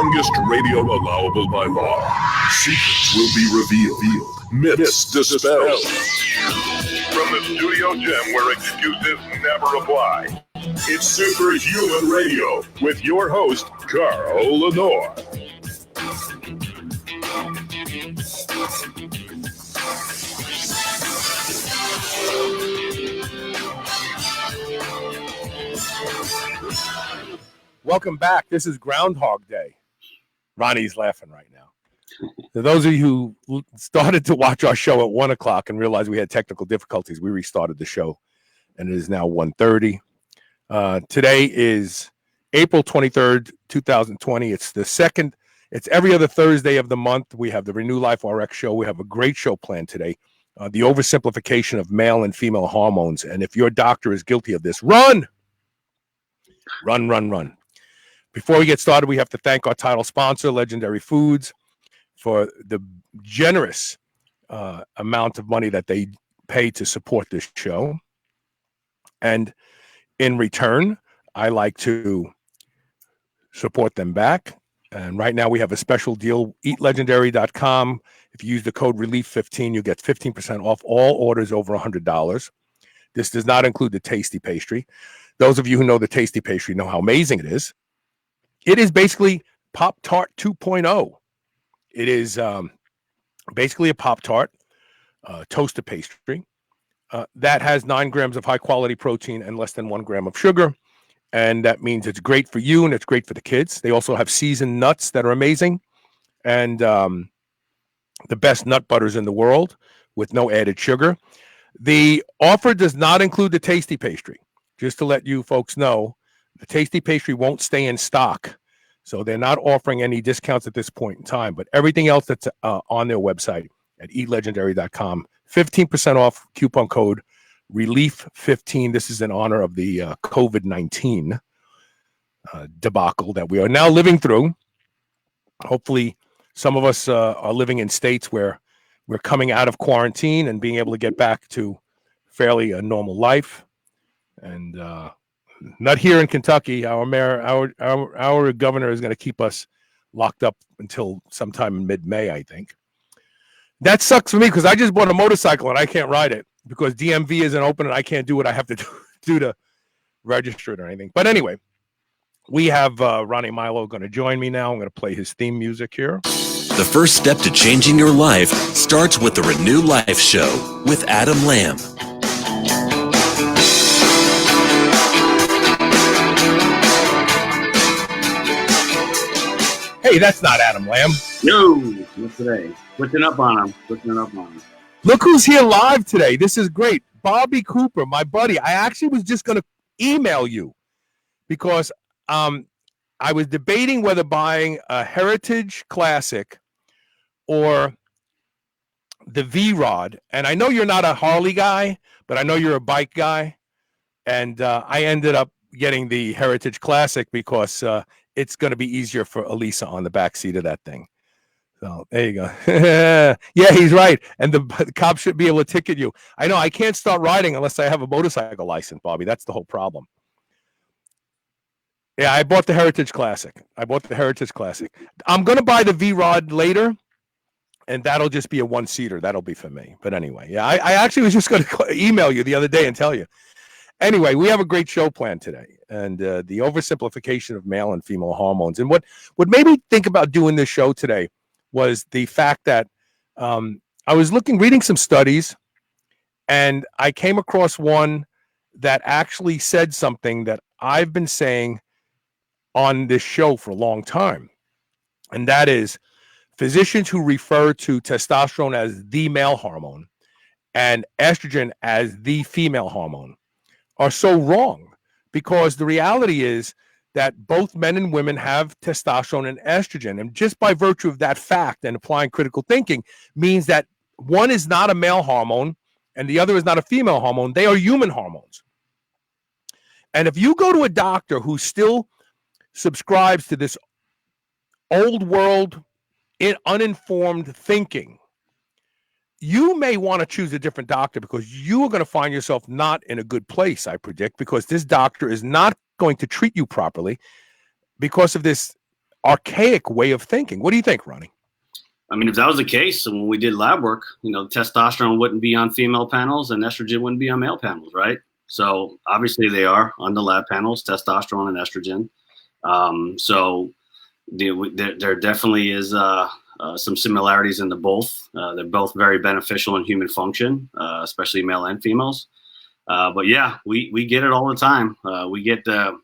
longest radio allowable by law. Secrets will be revealed. Myths dispelled. From the studio gym where excuses never apply. It's Superhuman Radio with your host, Carl Lenore. Welcome back. This is Groundhog Day. Ronnie's laughing right now. For those of you who started to watch our show at 1 o'clock and realized we had technical difficulties, we restarted the show, and it is now 1:30. Today is April 23rd, 2020. It's every other Thursday of the month. We have the Renew Life RX show. We have a great show planned today. The oversimplification of male and female hormones. And if your doctor is guilty of this, run! Run. Before we get started, we have to thank our title sponsor, Legendary Foods, for the generous amount of money that they pay to support this show. And in return, I like to support them back. And right now we have a special deal, eatlegendary.com. If you use the code RELIEF15, you get 15% off all orders over $100. This does not include the tasty pastry. Those of you who know the tasty pastry know how amazing it is. It is basically Pop-Tart 2.0. It is basically a Pop-Tart toaster pastry that has 9 grams of high-quality protein and less than 1 gram of sugar. And that means it's great for you and it's great for the kids. They also have seasoned nuts that are amazing. And the best nut butters in the world with no added sugar. The offer does not include the tasty pastry. Just to let you folks know, the tasty pastry won't stay in stock. So they're not offering any discounts at this point in time. But everything else that's on their website at eatlegendary.com, 15% off, coupon code RELIEF15. This is in honor of the COVID-19 debacle that we are now living through. Hopefully, some of us are living in states where we're coming out of quarantine and being able to get back to fairly a normal life. And not here in Kentucky. Our mayor, our governor is going to keep us locked up until sometime in mid-May, I think. That sucks for me because I just bought a motorcycle and I can't ride it because DMV isn't open and I can't do what I have to do to register it or anything. But anyway, we have Ronnie Milo going to join me now. I'm going to play his theme music here. The first step to changing your life starts with the Renew Life Show with Adam Lamb. Hey, that's not Adam Lamb. No, not today. Switching up on him. Look who's here live today. This is great. Bobby Cooper, my buddy. I actually was just going to email you because I was debating whether buying a Heritage Classic or the V-Rod. And I know you're not a Harley guy, but I know you're a bike guy. And I ended up getting the Heritage Classic because it's going to be easier for Elisa on the back seat of that thing. So there you go. Yeah, he's right. And the cops should be able to ticket you. I know I can't start riding unless I have a motorcycle license, Bobby. That's the whole problem. Yeah, I bought the Heritage Classic. I'm going to buy the V-Rod later, and that'll just be a one-seater. That'll be for me. But anyway, yeah, I actually was just going to email you the other day and tell you. Anyway, we have a great show planned today, and the oversimplification of male and female hormones. And what made me think about doing this show today was the fact that I was reading some studies, and I came across one that actually said something that I've been saying on this show for a long time. And that is physicians who refer to testosterone as the male hormone and estrogen as the female hormone are so wrong, because the reality is that both men and women have testosterone and estrogen. And just by virtue of that fact and applying critical thinking means that one is not a male hormone and the other is not a female hormone. They are human hormones. And if you go to a doctor who still subscribes to this old world uninformed thinking, you may want to choose a different doctor, because you are going to find yourself not in a good place, I predict, because this doctor is not going to treat you properly because of this archaic way of thinking. What do you think, Ronnie? I mean, if that was the case, when we did lab work, testosterone wouldn't be on female panels and estrogen wouldn't be on male panels, right? So obviously they are on the lab panels, testosterone and estrogen. So there definitely is some similarities in the both. They're both very beneficial in human function, especially male and females. But yeah, we get it all the time. We get the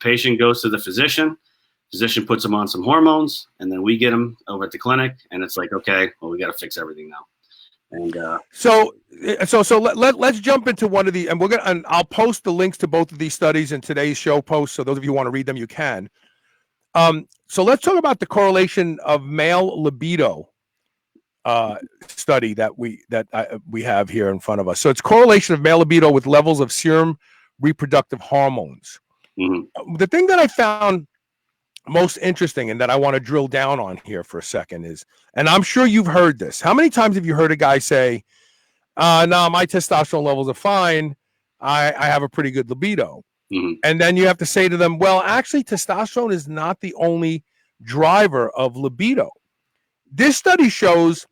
patient goes to the physician puts them on some hormones, and then we get them over at the clinic, and it's like, okay, well, we got to fix everything now. And so let's jump into one of the, and I'll post the links to both of these studies in today's show post. So those of you who want to read them, you can. So let's talk about the correlation of male libido study that we have here in front of us. So it's correlation of male libido with levels of serum reproductive hormones. Mm-hmm. The thing that I found most interesting and that I want to drill down on here for a second is, and I'm sure you've heard this. How many times have you heard a guy say, no, my testosterone levels are fine. I have a pretty good libido. Mm-hmm. And then you have to say to them, well, actually, testosterone is not the only driver of libido. This study shows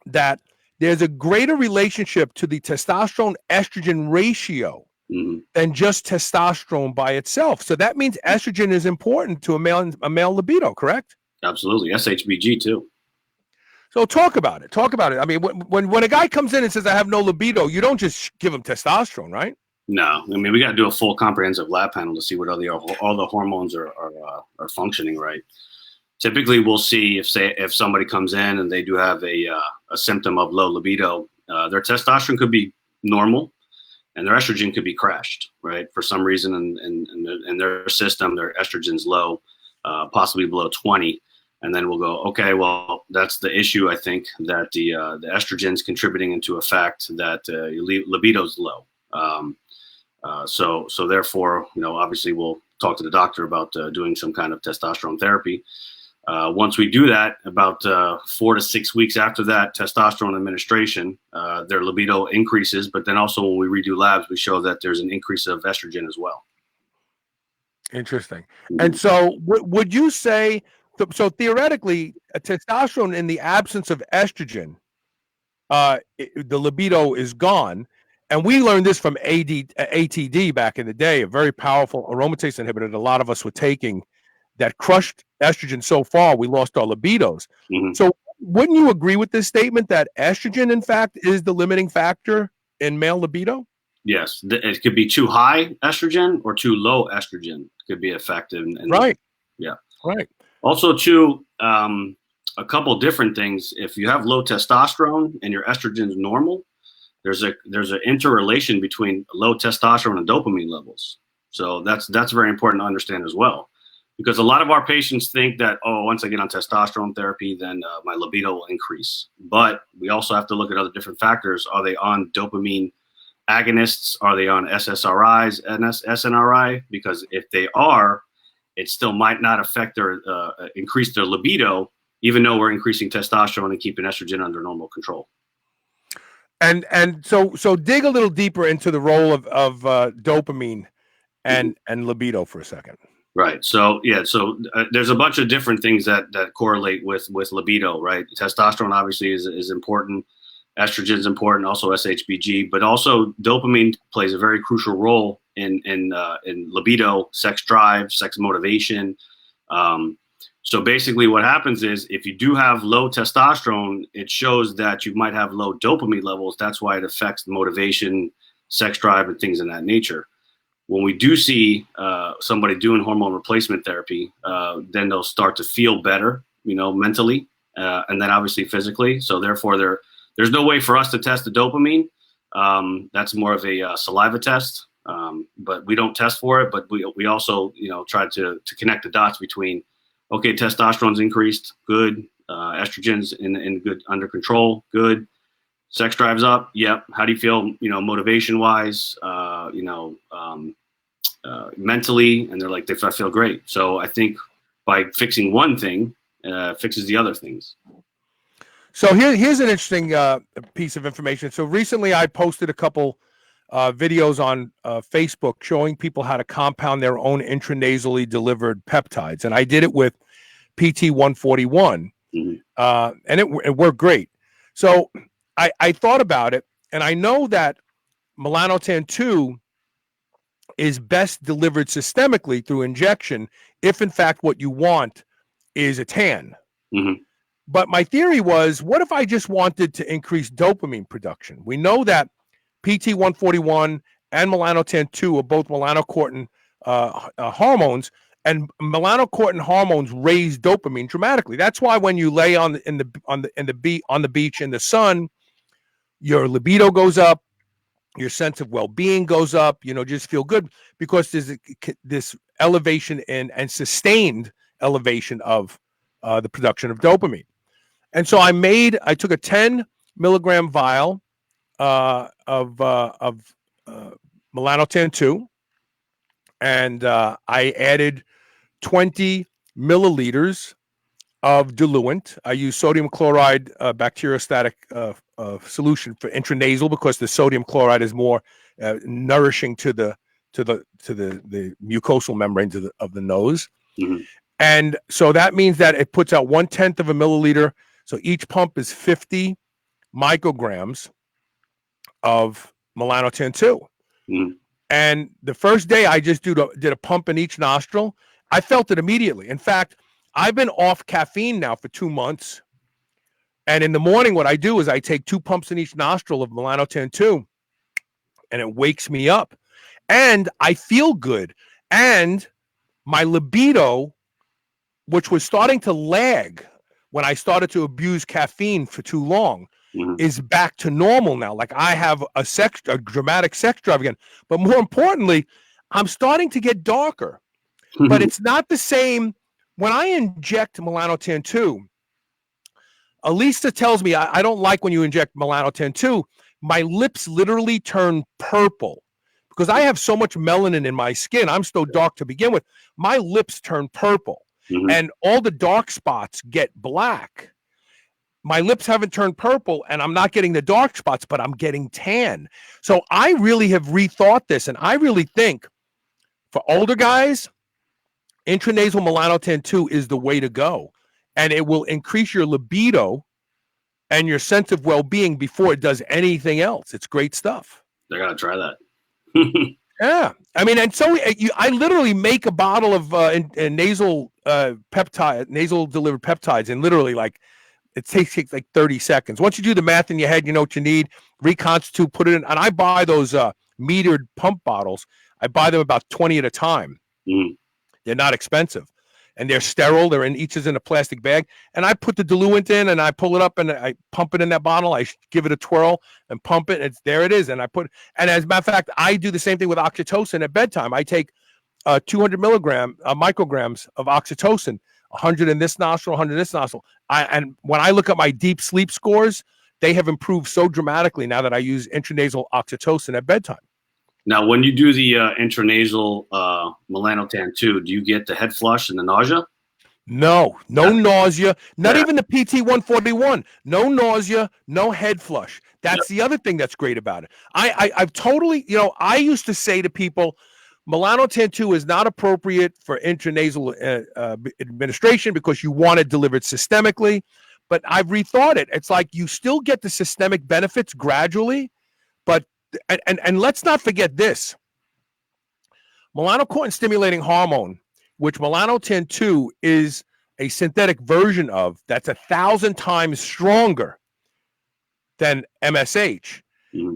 that there's a greater relationship to the testosterone estrogen ratio than just testosterone by itself. So that means estrogen is important to a male libido, correct? Absolutely. SHBG too. So talk about it. I mean, when a guy comes in and says, I have no libido, you don't just give him testosterone, right? No. I mean, we got to do a full comprehensive lab panel to see what all the hormones are functioning right. Typically, we'll see if somebody comes in and they do have a symptom of low libido, their testosterone could be normal, and their estrogen could be crashed, right? For some reason in their system, their estrogen's low, possibly below 20. And then we'll go, okay, well, that's the issue, I think, that the estrogen's contributing into a fact that libido's low. So therefore, obviously we'll talk to the doctor about doing some kind of testosterone therapy. Once we do that, about 4 to 6 weeks after that testosterone administration, their libido increases. But then also when we redo labs, we show that there's an increase of estrogen as well. Interesting. Mm-hmm. And so would you say, so theoretically, a testosterone in the absence of estrogen, the libido is gone. And we learned this from ATD back in the day, a very powerful aromatase inhibitor that a lot of us were taking that crushed estrogen so far, we lost our libidos. Mm-hmm. So wouldn't you agree with this statement that estrogen, in fact, is the limiting factor in male libido? Yes. It could be too high estrogen or too low estrogen could be effective. Right. Yeah. Right. Also, too, a couple different things. If you have low testosterone and your estrogen is normal, there's an interrelation between low testosterone and dopamine levels. So that's very important to understand as well. Because a lot of our patients think that, once I get on testosterone therapy, then my libido will increase. But we also have to look at other different factors. Are they on dopamine agonists? Are they on SSRIs and SNRI? Because if they are, it still might not affect their increase their libido, even though we're increasing testosterone and keeping estrogen under normal control. And so dig a little deeper into the role of dopamine and libido for a second. Right. So, yeah. So there's a bunch of different things that correlate with libido, right? Testosterone obviously is important. Estrogen is important, also SHBG, but also dopamine plays a very crucial role in libido, sex drive, sex motivation. So basically what happens is if you do have low testosterone, it shows that you might have low dopamine levels. That's why it affects motivation, sex drive, and things of that nature. When we do see somebody doing hormone replacement therapy, then they'll start to feel better, mentally, and then obviously physically. So therefore, there's no way for us to test the dopamine. That's more of a saliva test, but we don't test for it. But we also, try to connect the dots between, okay, testosterone's increased, good. Estrogen's in good, under control, good. Sex drive's up. Yep. How do you feel, motivation wise, mentally? And they're like, I feel great. So I think by fixing one thing, fixes the other things. So here's an interesting piece of information. So recently I posted a couple videos on Facebook showing people how to compound their own intranasally delivered peptides. And I did it with PT 141, and it worked great. So I thought about it, and I know that melanotan 2 is best delivered systemically through injection if, in fact, what you want is a tan. But my theory was, what if I just wanted to increase dopamine production? We know that PT 141 and melanotan 2 are both melanocortin hormones, and melanocortin hormones raise dopamine dramatically. That's why when you lay on the beach in the sun, your libido goes up, your sense of well-being goes up, just feel good, because there's this elevation and sustained elevation of the production of dopamine. And so I took a 10 milligram vial of melanotan 2, and I added 20 milliliters of diluent. I use sodium chloride bacteriostatic solution for intranasal, because the sodium chloride is more nourishing to the mucosal membranes of the nose. And so that means that it puts out 1/10 of a milliliter. So each pump is 50 micrograms of melanotan 2. And the first day I just did a pump in each nostril. I felt it immediately. In fact, I've been off caffeine now for 2 months. And in the morning, what I do is I take 2 pumps in each nostril of melanotan 2, and it wakes me up. And I feel good. And my libido, which was starting to lag when I started to abuse caffeine for too long, is back to normal now. Like, I have a dramatic sex drive again. But more importantly, I'm starting to get darker. But it's not the same. When I inject melanotan 2, Elisa tells me I don't like when you inject melanotan 2. My lips literally turn purple because I have so much melanin in my skin. I'm so dark to begin with. My lips turn purple, and all the dark spots get black. My lips haven't turned purple, and I'm not getting the dark spots, but I'm getting tan. So I really have rethought this, and I really think for older guys, intranasal melanotan 2 is the way to go, and it will increase your libido and your sense of well-being before it does anything else. It's great stuff. I gotta try that. Yeah, I mean, and so I literally make a bottle of nasal delivered peptides, and literally, like, it takes like 30 seconds. Once you do the math in your head, you know what you need, reconstitute, put it in, and I buy those metered pump bottles. I buy them about 20 at a time. They're not expensive, and they're sterile. Each is in a plastic bag, and I put the diluent in, and I pull it up, and I pump it in that bottle. I give it a twirl and pump it, and there it is. And and as a matter of fact, I do the same thing with oxytocin at bedtime. I take 200 micrograms of oxytocin, 100 in this nostril, 100 in this nostril. And when I look at my deep sleep scores, they have improved so dramatically now that I use intranasal oxytocin at bedtime. Now, when you do the intranasal melanotan 2, do you get the head flush and the nausea? No nausea, not even the PT 141. No nausea, no head flush. That's the other thing that's great about it. I've totally, I used to say to people, melanotan 2 is not appropriate for intranasal administration because you want it delivered systemically. But I've rethought it. It's like you still get the systemic benefits gradually, but and let's not forget this. Melanocortin stimulating hormone, which melanotan 2 is a synthetic version of, that's 1,000 times stronger than MSH,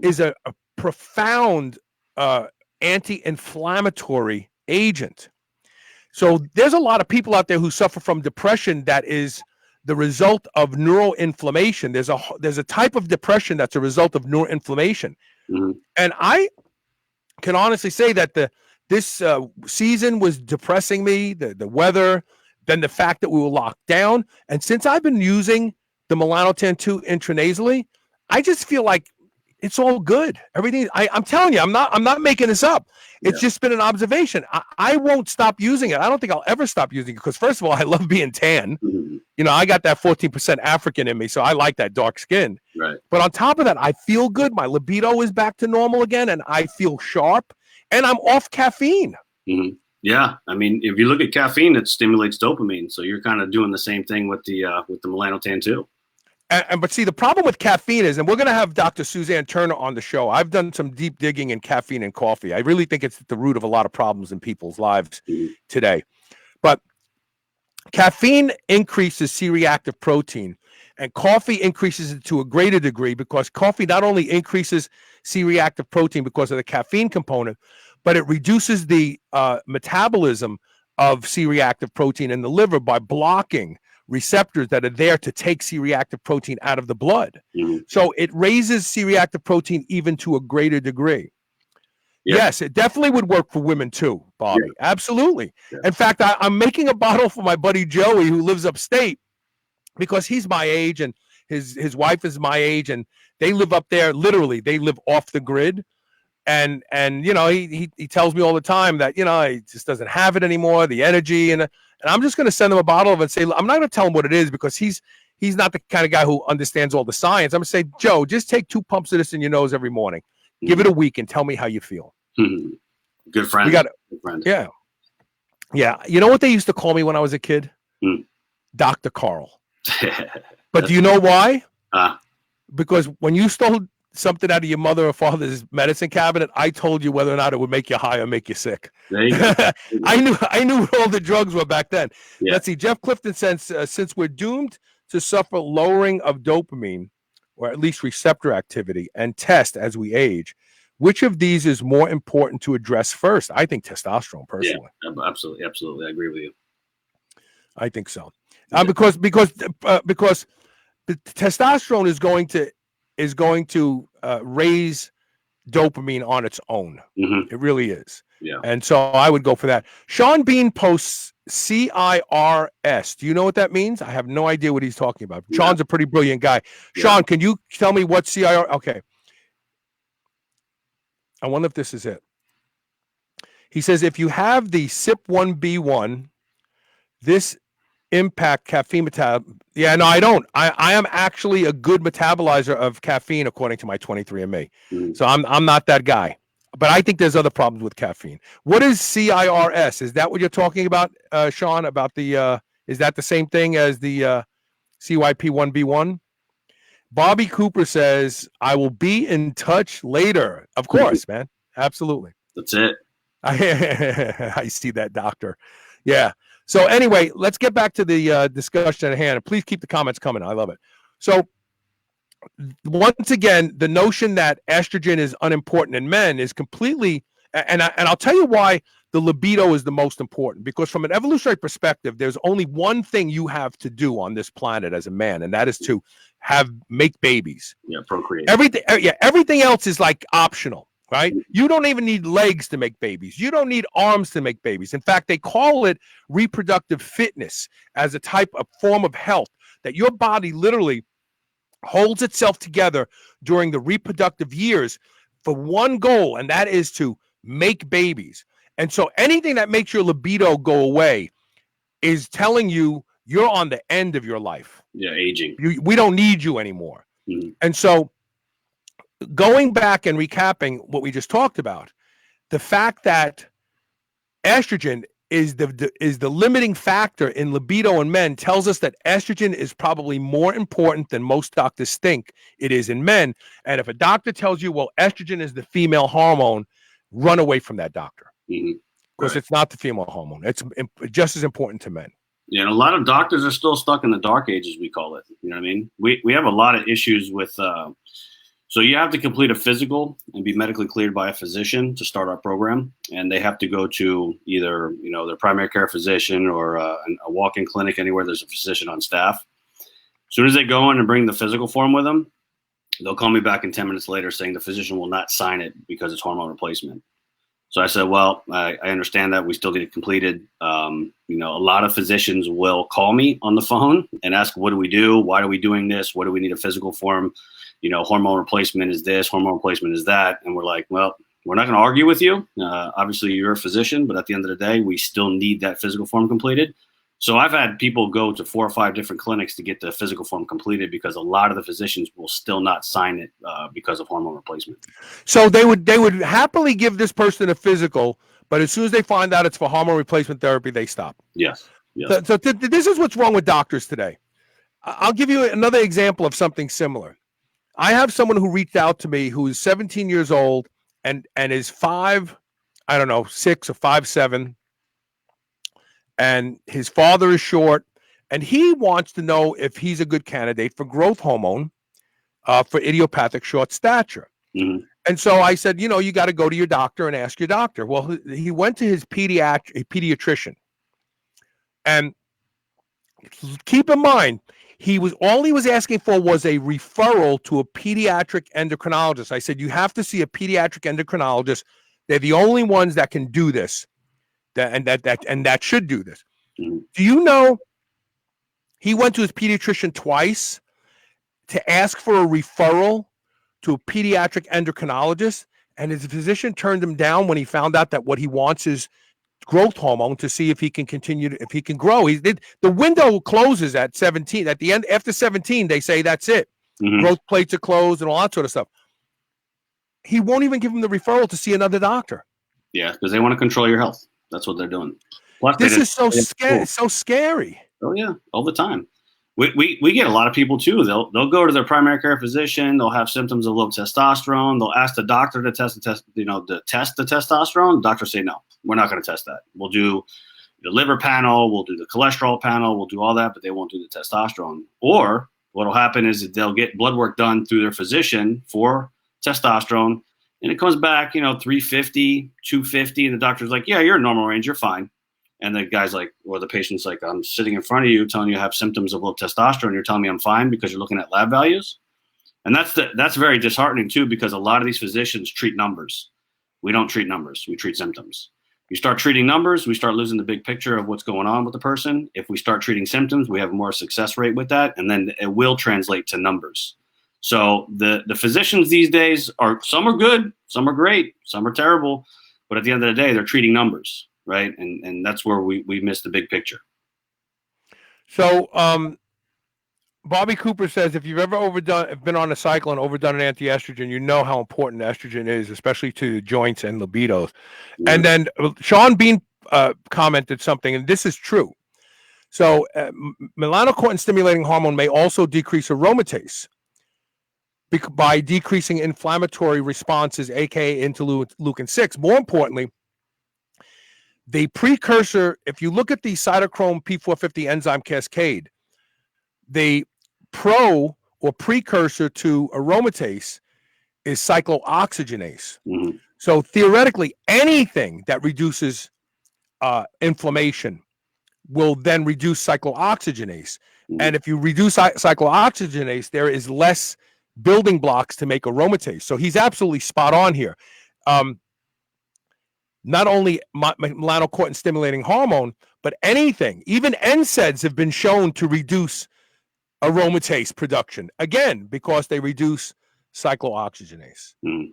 is a profound anti-inflammatory agent. So there's a lot of people out there who suffer from depression that is the result of neuroinflammation. There's a type of depression that's a result of neuroinflammation. And I can honestly say that this season was depressing me, the weather, then the fact that we were locked down. And since I've been using the melanotan 2 intranasally, I just feel like it's all good. Everything. I'm telling you, I'm not making this up. It's just been an observation. I won't stop using it. I don't think I'll ever stop using it because, first of all, I love being tan. I got that 14% African in me, so I like that dark skin. Right. But on top of that, I feel good. My libido is back to normal again, and I feel sharp, and I'm off caffeine. Mm-hmm. Yeah, I mean, if you look at caffeine, it stimulates dopamine, so you're kind of doing the same thing with the melanotan too. But see, the problem with caffeine is, and we're going to have Dr. Suzanne Turner on the show. I've done some deep digging in caffeine and coffee. I really think it's at the root of a lot of problems in people's lives today. But caffeine increases C-reactive protein, and coffee increases it to a greater degree, because coffee not only increases C-reactive protein because of the caffeine component, but it reduces the metabolism of C-reactive protein in the liver by blocking receptors that are there to take C-reactive protein out of the blood. So it raises C-reactive protein even to a greater degree. Yes, it definitely would work for women too, Bobby. Absolutely. In fact, I'm making a bottle for my buddy Joey, who lives upstate, because he's my age and his wife is my age, and they live up there. Literally, they live off the grid. And you know, he tells me all the time that, you know, he just doesn't have it anymore, the energy, and I'm just going to send him a bottle of it and say, I'm not going to tell him what it is, because he's not the kind of guy who understands all the science. I'm going to say, Joe, just take 2 pumps of this in your nose every morning. Give it a week and tell me how you feel. Good friend. Good friend. Yeah. You know what they used to call me when I was a kid? Dr. Carl. But do you know why? Because when you stole something out of your mother or father's medicine cabinet, I told you whether or not it would make you high or make you sick. There you go. I knew what all the drugs were back then. Let's see. Jeff Clifton says, since we're doomed to suffer lowering of dopamine, or at least receptor activity, and test as we age, which of these is more important to address first? I think testosterone, personally. Yeah, absolutely. I agree with you. I think so. Because the testosterone is going to raise dopamine on its own. It really is. Yeah. And so I would go for that. Sean Bean posts CIRS. Do you know what that means? I have no idea what he's talking about. Sean's a pretty brilliant guy. Sean, can you tell me what CIR? Okay. I wonder if this is it. He says, if you have the CYP1B1, this impact caffeine metabolism. Yeah, no, I don't. I am actually a good metabolizer of caffeine, according to my 23andMe. So I'm not that guy. But I think there's other problems with caffeine. What is CIRS? Is that what you're talking about, Sean? About the is that the same thing as the CYP1B1? Bobby Cooper says, I will be in touch later. Of course, man. Absolutely. That's it. I see that, doctor. Yeah. So anyway, let's get back to the discussion at hand. Please keep the comments coming. I love it. So once again, the notion that estrogen is unimportant in men is completely, and I'll tell you why the libido is the most important. Because from an evolutionary perspective, there's only one thing you have to do on this planet as a man, and that is to make babies. Yeah, procreate. Everything else is like optional. Right? You don't even need legs to make babies. You don't need arms to make babies. In fact, they call it reproductive fitness as a form of health, that your body literally holds itself together during the reproductive years for one goal, and that is to make babies. And so anything that makes your libido go away is telling you you're on the end of your life. Yeah, aging. We don't need you anymore. And so going back and recapping what we just talked about, the fact that estrogen is the limiting factor in libido in men tells us that estrogen is probably more important than most doctors think it is in men. And if a doctor tells you, well, estrogen is the female hormone, run away from that doctor, because it's not the female hormone. It's just as important to men. Yeah, and a lot of doctors are still stuck in the dark ages, we call it. You know what I mean? We have a lot of issues with so you have to complete a physical and be medically cleared by a physician to start our program. And they have to go to either, their primary care physician or a walk-in clinic, anywhere there's a physician on staff. As soon as they go in and bring the physical form with them, they'll call me back in 10 minutes later saying the physician will not sign it because it's hormone replacement. So I said, well, I understand that. We still get it completed. A lot of physicians will call me on the phone and ask, what do we do? Why are we doing this? What do we need a physical form? Hormone replacement is this, hormone replacement is that. And we're like, well, we're not going to argue with you. Obviously, you're a physician, but at the end of the day, we still need that physical form completed. So I've had people go to 4 or 5 different clinics to get the physical form completed because a lot of the physicians will still not sign it because of hormone replacement. So they would happily give this person a physical, but as soon as they find out it's for hormone replacement therapy, they stop. Yes. Yes. So this is what's wrong with doctors today. I'll give you another example of something similar. I have someone who reached out to me who is 17 years old and is 6 or 5'7", and his father is short, and he wants to know if he's a good candidate for growth hormone for idiopathic short stature. Mm-hmm. And so I said, you got to go to your doctor and ask your doctor. Well, he went to his pediatrician, and keep in mind, all he was asking for was a referral to a pediatric endocrinologist. I said, you have to see a pediatric endocrinologist. They're the only ones that can do this, that should do this. Mm-hmm. Do you know he went to his pediatrician twice to ask for a referral to a pediatric endocrinologist, and his physician turned him down when he found out that what he wants is growth hormone to see if he can if he can grow. The window closes at 17. At the end, after 17, they say that's it. Mm-hmm. Growth plates are closed and all that sort of stuff. He won't even give him the referral to see another doctor. Yeah, because they want to control your health. That's what they're doing. Plus, this is so scary. So scary. Oh yeah, all the time. We get a lot of people too. They'll go to their primary care physician. They'll have symptoms of low testosterone. They'll ask the doctor to test the testosterone. The doctor say no, we're not going to test that. We'll do the liver panel. We'll do the cholesterol panel. We'll do all that, but they won't do the testosterone. Or what will happen is that they'll get blood work done through their physician for testosterone, and it comes back 350, 250, and the doctor's like, yeah, you're in normal range, you're fine. And the guy's like, or the patient's like, I'm sitting in front of you telling you have symptoms of low testosterone. You're telling me I'm fine because you're looking at lab values. And that's very disheartening too, because a lot of these physicians treat numbers. We don't treat numbers. We treat symptoms. You start treating numbers, we start losing the big picture of what's going on with the person. If we start treating symptoms, we have more success rate with that. And then it will translate to numbers. So the physicians these days some are good, some are great, some are terrible. But at the end of the day, they're treating numbers. Right. And that's where we miss the big picture. So Bobby Cooper says, if you've ever been on a cycle and overdone an anti-estrogen, you know how important estrogen is, especially to joints and libidos. Mm-hmm. And then Sean Bean commented something, and this is true. So melanocortin stimulating hormone may also decrease aromatase by decreasing inflammatory responses, aka interleukin-6. More importantly, the precursor, if you look at the cytochrome P450 enzyme cascade, the precursor to aromatase is cyclooxygenase. Mm-hmm. So theoretically, anything that reduces inflammation will then reduce cyclooxygenase. Mm-hmm. And if you reduce cyclooxygenase, there is less building blocks to make aromatase. So he's absolutely spot on here. Not only melanocortin stimulating hormone, but anything, even NSAIDs have been shown to reduce aromatase production, again, because they reduce cyclooxygenase. Mm.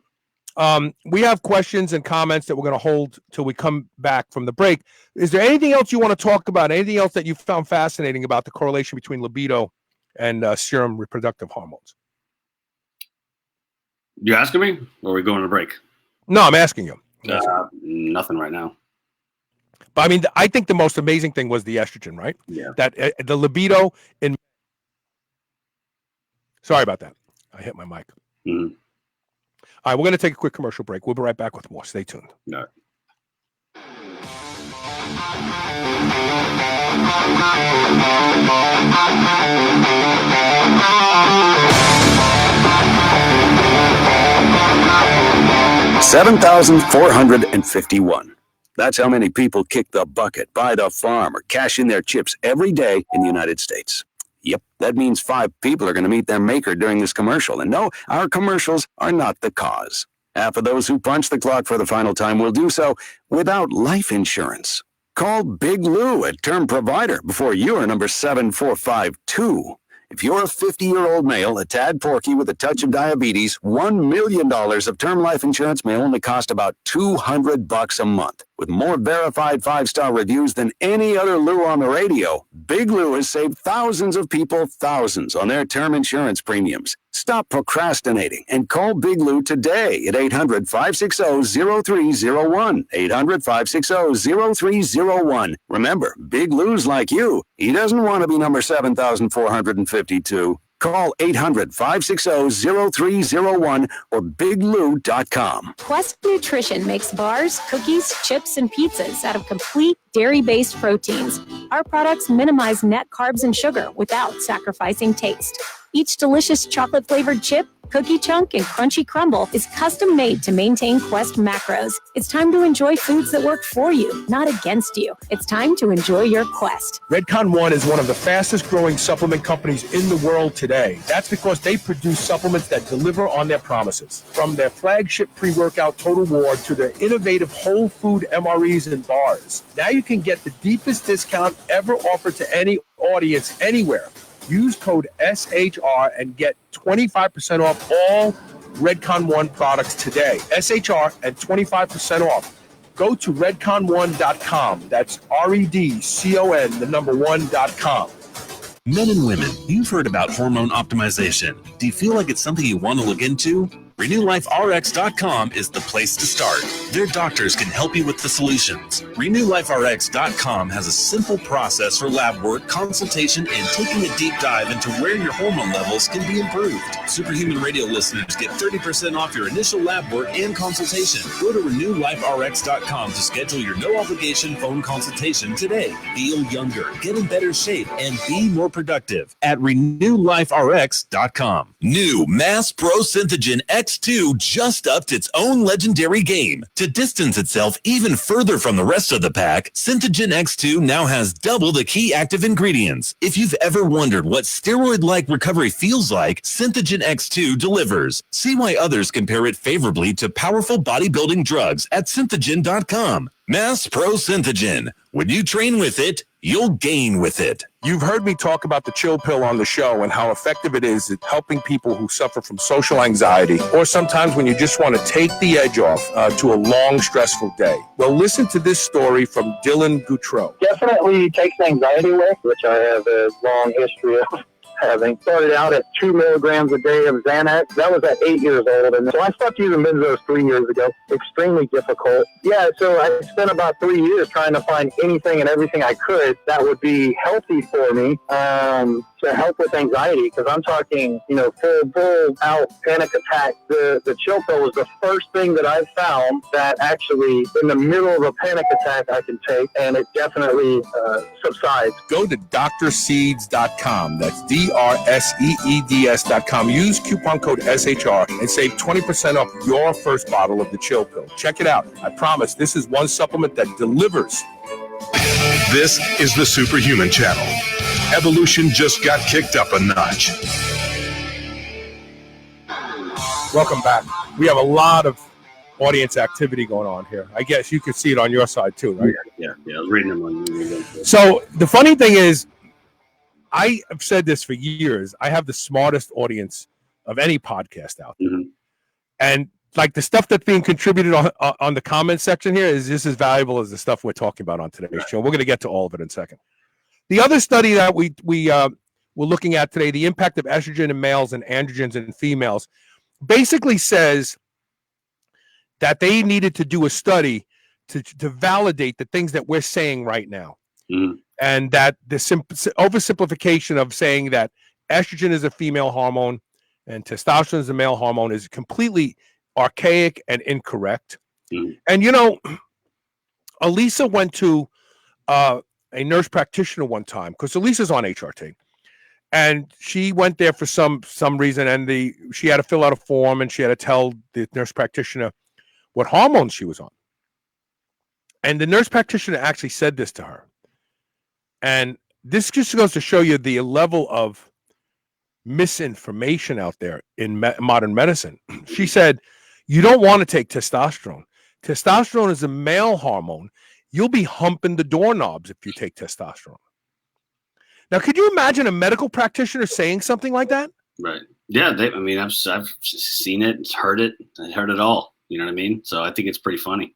We have questions and comments that we're going to hold till we come back from the break. Is there anything else you want to talk about? Anything else that you found fascinating about the correlation between libido and serum reproductive hormones? You asking me, or are we going to break? No, I'm asking you. Nothing right now. But I mean, I think the most amazing thing was the estrogen, right? Yeah. That the libido in. Sorry about that. I hit my mic. Mm-hmm. All right, we're going to take a quick commercial break. We'll be right back with more. Stay tuned. All right. $7,451. That's how many people kick the bucket, buy the farm, or cash in their chips every day in the United States. Yep, that means 5 people are going to meet their maker during this commercial. And no, our commercials are not the cause. Half of those who punch the clock for the final time will do so without life insurance. Call Big Lou at Term Provider before you are number 7452. If you're a 50-year-old male, a tad porky with a touch of diabetes, $1 million of term life insurance may only cost about $200 a month. With more verified 5-star reviews than any other Lou on the radio, Big Lou has saved thousands of people thousands on their term insurance premiums. Stop procrastinating and call Big Lou today at 800-560-0301. 800-560-0301. Remember, Big Lou's like you. He doesn't want to be number 7,452. Call 800-560-0301 or biglou.com. Quest Nutrition makes bars, cookies, chips, and pizzas out of complete dairy-based proteins. Our products minimize net carbs and sugar without sacrificing taste. Each delicious chocolate-flavored chip, cookie chunk, and crunchy crumble is custom made to maintain Quest macros. It's time to enjoy foods that work for you, not against you. It's time to enjoy your Quest. Redcon One is one of the fastest growing supplement companies in the world today. That's because they produce supplements that deliver on their promises. From their flagship pre-workout Total War to their innovative whole food MREs and bars. Now you can get the deepest discount ever offered to any audience anywhere. Use code SHR and get 25% off all Redcon One products today. SHR and 25% off. Go to redcon1.com. That's REDCON, the number 1.com. Men and women, you've heard about hormone optimization. Do you feel like it's something you want to look into? RenewLifeRx.com is the place to start. Their doctors can help you with the solutions. RenewLifeRx.com has a simple process for lab work, consultation, and taking a deep dive into where your hormone levels can be improved. Superhuman Radio listeners get 30% off your initial lab work and consultation. Go to RenewLifeRx.com to schedule your no-obligation phone consultation today. Feel younger, get in better shape, and be more productive at RenewLifeRx.com. New Mass Pro Synthogen X2 just upped its own legendary game. To distance itself even further from the rest of the pack, Synthogen X2 now has double the key active ingredients. If you've ever wondered what steroid-like recovery feels like, Synthogen X2 delivers. See why others compare it favorably to powerful bodybuilding drugs at Synthogen.com. Mass Pro Synthogen. When you train with it, you'll gain with it. You've heard me talk about the chill pill on the show and how effective it is at helping people who suffer from social anxiety, or sometimes when you just want to take the edge off to a long, stressful day. Well, listen to this story from Dylan Goutreau. Definitely takes anxiety away, which I have a long history of having. Started out at 2 milligrams a day of Xanax. That was at 8 years old. And so I stopped using benzos 3 years ago. Extremely difficult. Yeah, so I spent about 3 years trying to find anything and everything I could that would be healthy for me to help with anxiety. Because I'm talking, full out panic attack. The chill pill was the first thing that I found that actually in the middle of a panic attack I can take, and it definitely subsides. Go to drseeds.com. That's DRSEEDS.com. Use coupon code SHR and save 20% off your first bottle of the chill pill. Check it out. I promise this is one supplement that delivers. This is the Superhuman Channel. Evolution just got kicked up a notch. Welcome back. We have a lot of audience activity going on here. I guess you could see it on your side too, right? Yeah. I was reading them on you. So the funny thing is, I have said this for years. I have the smartest audience of any podcast out there. Mm-hmm. And like the stuff that's being contributed on the comment section here is just as valuable as the stuff we're talking about on today's show. We're going to get to all of it in a second. The other study that we're looking at today, the impact of estrogen in males and androgens in females, basically says that they needed to do a study to validate the things that we're saying right now. Mm-hmm. And that the oversimplification of saying that estrogen is a female hormone and testosterone is a male hormone is completely archaic and incorrect. Mm-hmm. And, Elisa went to a nurse practitioner one time because Elisa's on HRT. And she went there for some reason, and she had to fill out a form, and she had to tell the nurse practitioner what hormones she was on. And the nurse practitioner actually said this to her. And this just goes to show you the level of misinformation out there in modern medicine. She said, you don't want to take testosterone. Testosterone is a male hormone. You'll be humping the doorknobs if you take testosterone. Now, could you imagine a medical practitioner saying something like that? Right. Yeah. I've seen it, heard it all. You know what I mean? So I think it's pretty funny.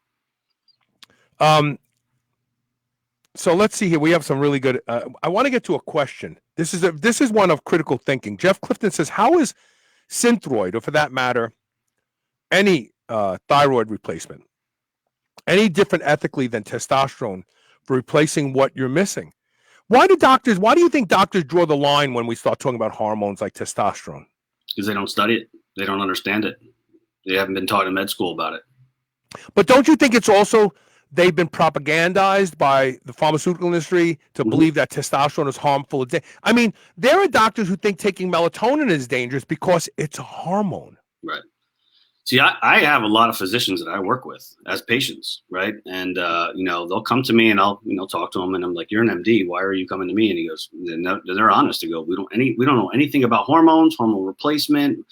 So let's see here. We have some really good. I want to get to a question. This is one of critical thinking. Jeff Clifton says, "How is Synthroid, or for that matter, any thyroid replacement, any different ethically than testosterone for replacing what you're missing?" Why do you think doctors draw the line when we start talking about hormones like testosterone? Because they don't study it. They don't understand it. They haven't been taught in med school about it. But don't you think it's also they've been propagandized by the pharmaceutical industry to believe that testosterone is harmful? I mean, there are doctors who think taking melatonin is dangerous because it's a hormone. Right. See, I have a lot of physicians that I work with as patients, right? And, they'll come to me and I'll, talk to them and I'm like, "You're an MD. Why are you coming to me?" And he goes, they're honest to go, we don't know anything about hormones, hormone replacement.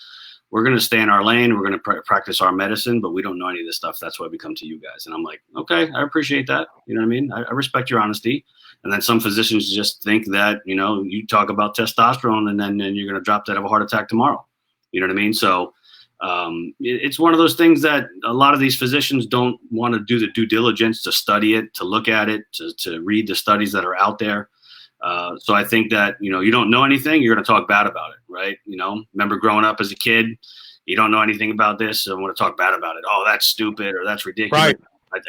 We're going to stay in our lane. We're going to practice our medicine, but we don't know any of this stuff. That's why we come to you guys. And I'm like, okay, I appreciate that. You know what I mean? I respect your honesty. And then some physicians just think that, you talk about testosterone and then you're going to drop dead of a heart attack tomorrow. You know what I mean? So it's one of those things that a lot of these physicians don't want to do the due diligence to study it, to look at it, to read the studies that are out there. So I think that, you don't know anything, you're going to talk bad about it, right? Remember growing up as a kid, you don't know anything about this, so I want to talk bad about it. Oh, that's stupid, or that's ridiculous. Right.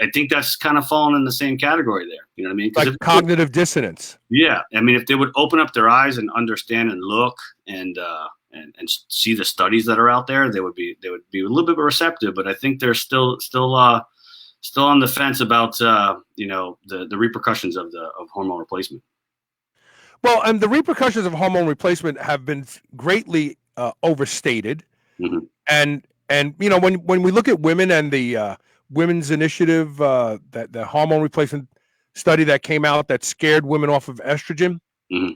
I think that's kind of fallen in the same category there. You know what I mean? Like cognitive dissonance. Yeah. I mean, if they would open up their eyes and understand and look and see the studies that are out there, they would be a little bit receptive. But I think they're still on the fence about the repercussions of hormone replacement. Well, and the repercussions of hormone replacement have been greatly overstated. Mm-hmm. And when we look at women and the women's initiative, that the hormone replacement study that came out that scared women off of estrogen, mm-hmm.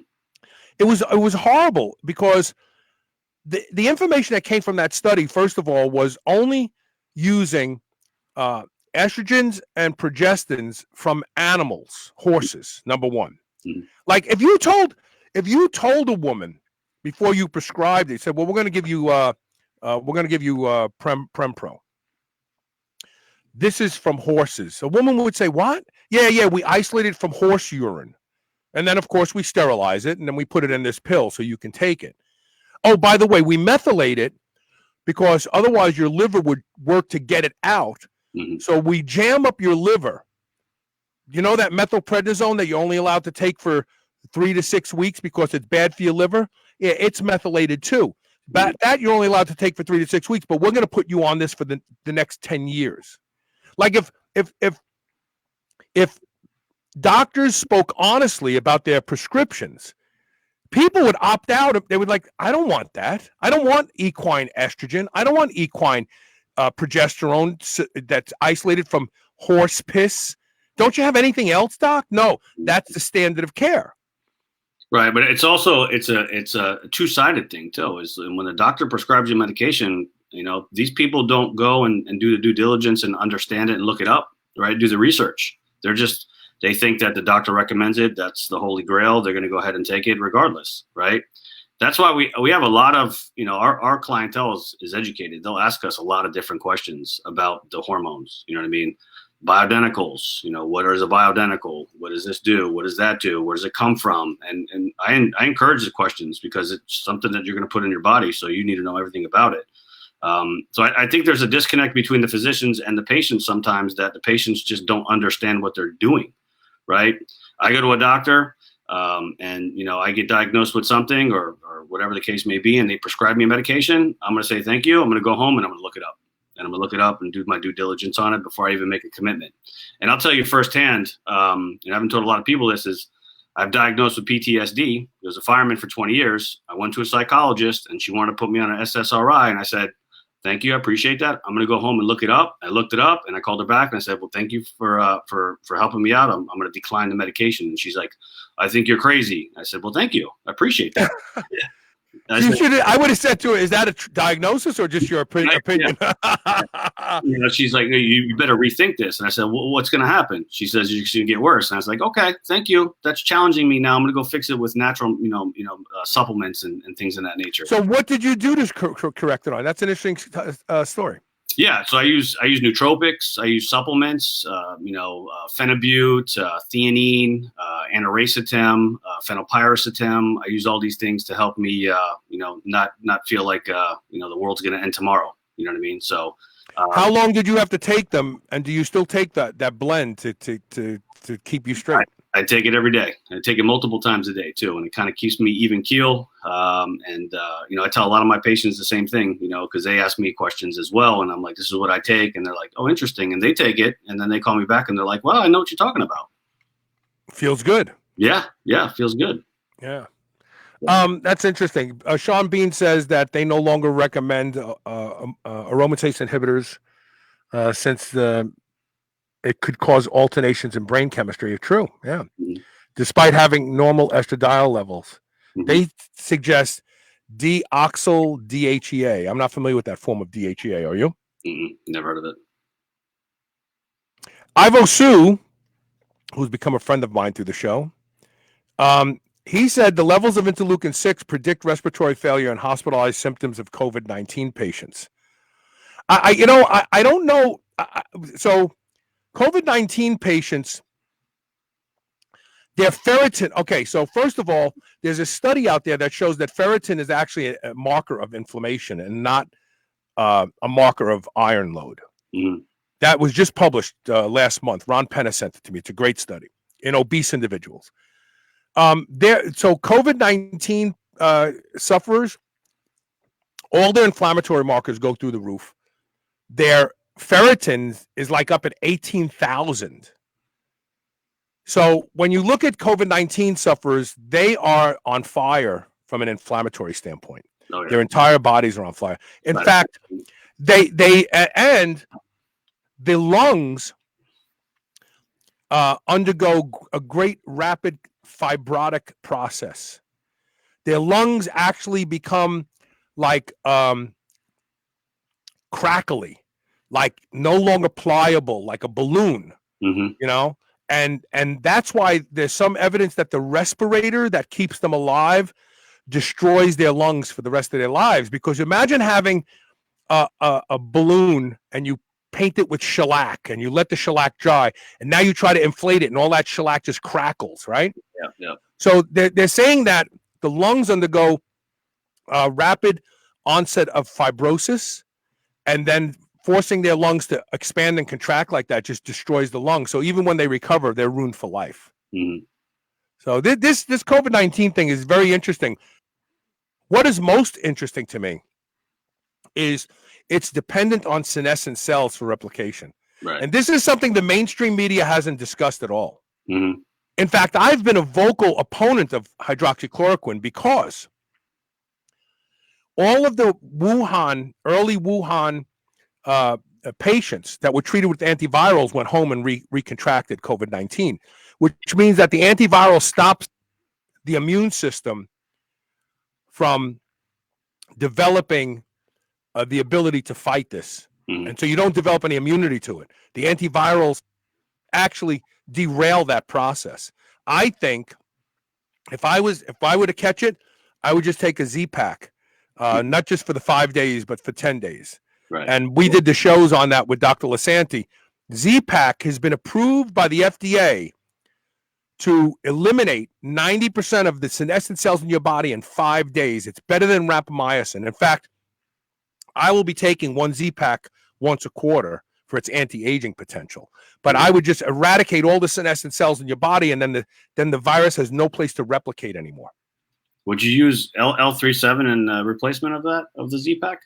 it was horrible because the information that came from that study, first of all, was only using estrogens and progestins from animals, horses, number one. Mm-hmm. Like if you told a woman before you prescribed it, said, "Well, we're going to give you Prempro. This is from horses." A woman would say, "What? Yeah, we isolate it from horse urine. And then, of course, we sterilize it, and then we put it in this pill so you can take it. Oh, by the way, we methylate it because otherwise your liver would work to get it out. Mm-hmm. So we jam up your liver. You know that methylprednisone that you're only allowed to take for 3 to 6 weeks because it's bad for your liver? Yeah, it's methylated too. But that you're only allowed to take for 3 to 6 weeks, but we're going to put you on this for the next 10 years. Like if doctors spoke honestly about their prescriptions, people would opt out. They would like, I don't want that. I don't want equine estrogen. I don't want equine progesterone that's isolated from horse piss. Don't you have anything else, Doc? No, that's the standard of care. Right, but it's also it's a two-sided thing too. Is when the doctor prescribes you medication, these people don't go and do the due diligence and understand it and look it up, right? Do the research. They think that the doctor recommends it. That's the holy grail. They're going to go ahead and take it regardless, right? That's why we have a lot of, our clientele is educated. They'll ask us a lot of different questions about the hormones. You know what I mean? Bioidenticals, what is a bioidentical? What does this do? What does that do? Where does it come from? And I encourage the questions because it's something that you're going to put in your body. So you need to know everything about it. So I think there's a disconnect between the physicians and the patients sometimes, that the patients just don't understand what they're doing, right? I go to a doctor and I get diagnosed with something or whatever the case may be, and they prescribe me a medication. I'm going to say, thank you. I'm going to go home and I'm going to look it up. And I'm going to look it up and do my due diligence on it before I even make a commitment. And I'll tell you firsthand, and I haven't told a lot of people this, is I've diagnosed with PTSD. I was a fireman for 20 years. I went to a psychologist and she wanted to put me on an SSRI. And I said, thank you. I appreciate that. I'm going to go home and look it up. I looked it up and I called her back and I said, well, thank you for helping me out. I'm going to decline the medication. And she's like, I think you're crazy. I said, well, thank you. I appreciate that. I would have said to her, is that a diagnosis or just your opinion? Yeah. She's like, you better rethink this. And I said, well, what's going to happen? She says, you're going to get worse. And I was like, okay, thank you. That's challenging me now. I'm going to go fix it with natural, supplements and things of that nature. So what did you do to correct it on? That's an interesting story. Yeah, so I use nootropics, I use supplements, phenibut, theanine, aniracetam, phenylpiracetam. I use all these things to help me, not feel like the world's going to end tomorrow. You know what I mean? So, how long did you have to take them, and do you still take that blend to keep you straight? I take it every day. I take it multiple times a day too, and it kind of keeps me even keel. I tell a lot of my patients the same thing, because they ask me questions as well, and I'm like, "This is what I take," and they're like, "Oh, interesting," and they take it, and then they call me back, and they're like, "Well, I know what you're talking about." Feels good. Yeah, feels good. Yeah. That's interesting. Sean Bean says that they no longer recommend aromatase inhibitors since it could cause alternations in brain chemistry. True, yeah. Mm-hmm. Despite having normal estradiol levels, mm-hmm. They suggest deoxyl DHEA. I'm not familiar with that form of DHEA. Are you? Mm-hmm. Never heard of it. Ivo Su, who's become a friend of mine through the show, he said the levels of interleukin-6 predict respiratory failure and hospitalized symptoms of COVID-19 patients. I don't know. So COVID-19 patients, their ferritin. Okay, so first of all, there's a study out there that shows that ferritin is actually a marker of inflammation and not a marker of iron load. Mm-hmm. That was just published last month. Ron Penna sent it to me. It's a great study in obese individuals. So COVID-19 sufferers, all their inflammatory markers go through the roof. Their ferritin is like up at 18,000. So when you look at COVID-19 sufferers, they are on fire from an inflammatory standpoint. Oh, yeah. Their entire bodies are on fire. In fact, they and the lungs undergo a great rapid fibrotic process. Their lungs actually become like crackly, like no longer pliable, like a balloon, mm-hmm. And that's why there's some evidence that the respirator that keeps them alive destroys their lungs for the rest of their lives. Because imagine having a balloon and you paint it with shellac and you let the shellac dry, and now you try to inflate it and all that shellac just crackles, right? Yeah. So they're saying that the lungs undergo rapid onset of fibrosis, and then forcing their lungs to expand and contract like that just destroys the lungs. So even when they recover, they're ruined for life. Mm-hmm. So this COVID-19 thing is very interesting. What is most interesting to me is it's dependent on senescent cells for replication. Right. And this is something the mainstream media hasn't discussed at all. Mm-hmm. In fact, I've been a vocal opponent of hydroxychloroquine because all of the early Wuhan patients that were treated with antivirals went home and recontracted COVID-19, which means that the antiviral stops the immune system from developing the ability to fight this. Mm-hmm. And so you don't develop any immunity to it. The antivirals actually derail that process. I think if I were to catch it, I would just take a Z-Pack, not just for the 5 days, but for 10 days. Right. And we did the shows on that with Dr. Lasanti. Z-Pack has been approved by the FDA to eliminate 90% of the senescent cells in your body in 5 days. It's better than rapamycin. In fact, I will be taking one Z-Pack once a quarter for its anti-aging potential. But I would just eradicate all the senescent cells in your body, and then the virus has no place to replicate anymore. Would you use L37 in replacement of the Z-Pack?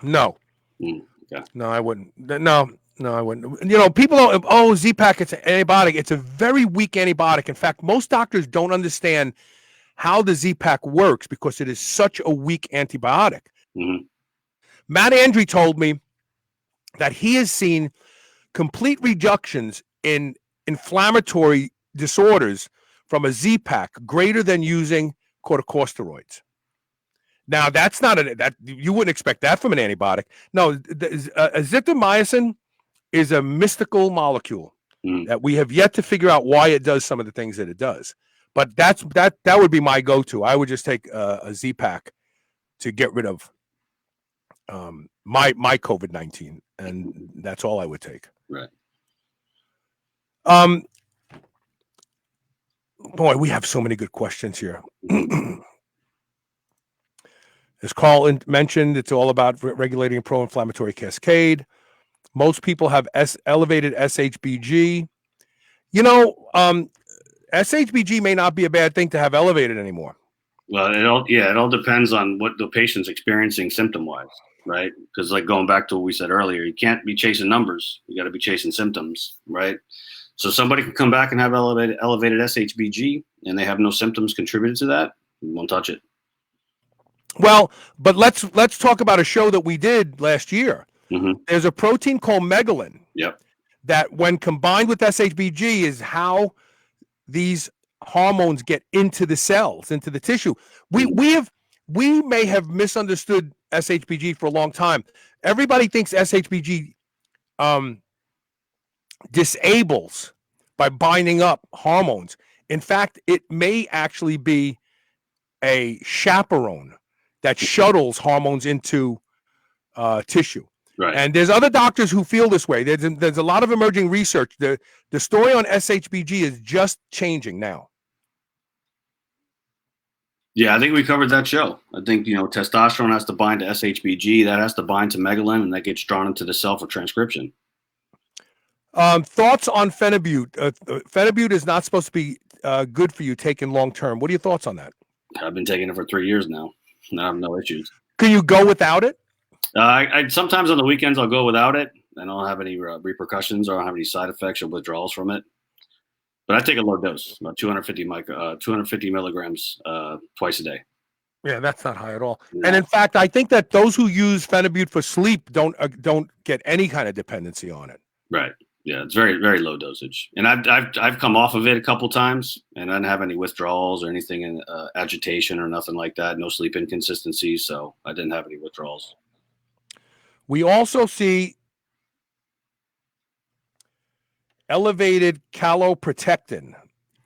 No. Okay. No, I wouldn't. No, I wouldn't. People don't, Z-Pack, it's an antibiotic. It's a very weak antibiotic. In fact, most doctors don't understand how the Z-Pack works because it is such a weak antibiotic. Mm-hmm. Matt Andre told me that he has seen complete reductions in inflammatory disorders from a Z-Pack greater than using corticosteroids. Now, that's not that you wouldn't expect that from an antibiotic. No, azithromycin is a mystical molecule that we have yet to figure out why it does some of the things that it does. But that would be my go-to. I would just take a Z-Pack to get rid of my COVID-19, and that's all I would take. Right. Boy, we have so many good questions here. As Carl mentioned, it's all about regulating a pro-inflammatory cascade. Most people have elevated SHBG. You know, SHBG may not be a bad thing to have elevated anymore. Well, it all depends on what the patient's experiencing symptom-wise, right? Because like going back to what we said earlier, you can't be chasing numbers. You got to be chasing symptoms, right? So somebody can come back and have elevated SHBG, and they have no symptoms contributed to that. You won't touch it. Well, but let's talk about a show that we did last year. Mm-hmm. There's a protein called megalin. Yep. That when combined with SHBG is how these hormones get into the cells, into the tissue. We may have misunderstood SHBG for a long time. Everybody thinks SHBG disables by binding up hormones. In fact, it may actually be a chaperone that shuttles hormones into tissue. Right. And there's other doctors who feel this way. There's a lot of emerging research. The story on SHBG is just changing now. Yeah, I think we covered that show. I think, testosterone has to bind to SHBG, that has to bind to megalin, and that gets drawn into the cell for transcription. Thoughts on phenibut? Phenibut is not supposed to be good for you taken long term. What are your thoughts on that? I've been taking it for 3 years now. I have no issues. Can you go without it? I sometimes on the weekends I'll go without it. I don't have any repercussions or I don't have any side effects or withdrawals from it. But I take a low dose, about 250 milligrams twice a day. Yeah, that's not high at all. No. And in fact, I think that those who use phenibut for sleep don't get any kind of dependency on it. Right. Yeah, it's very, very low dosage. And I've come off of it a couple times, and I didn't have any withdrawals or anything in agitation or nothing like that. No sleep inconsistencies, so I didn't have any withdrawals. We also see elevated caloprotectin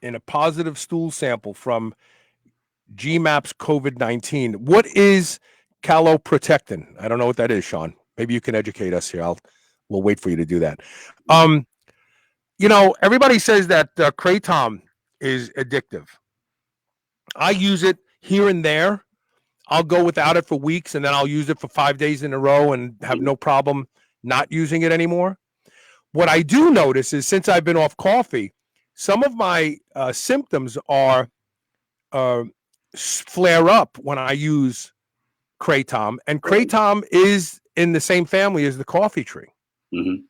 in a positive stool sample from GMAP's COVID-19. What is caloprotectin? I don't know what that is, Sean. Maybe you can educate us here. We'll wait for you to do that. Everybody says that kratom is addictive. I use it here and there. I'll go without it for weeks, and then I'll use it for 5 days in a row and have no problem not using it anymore. What I do notice is since I've been off coffee, some of my symptoms are flare up when I use kratom, and kratom is in the same family as the coffee tree. Mm-hmm.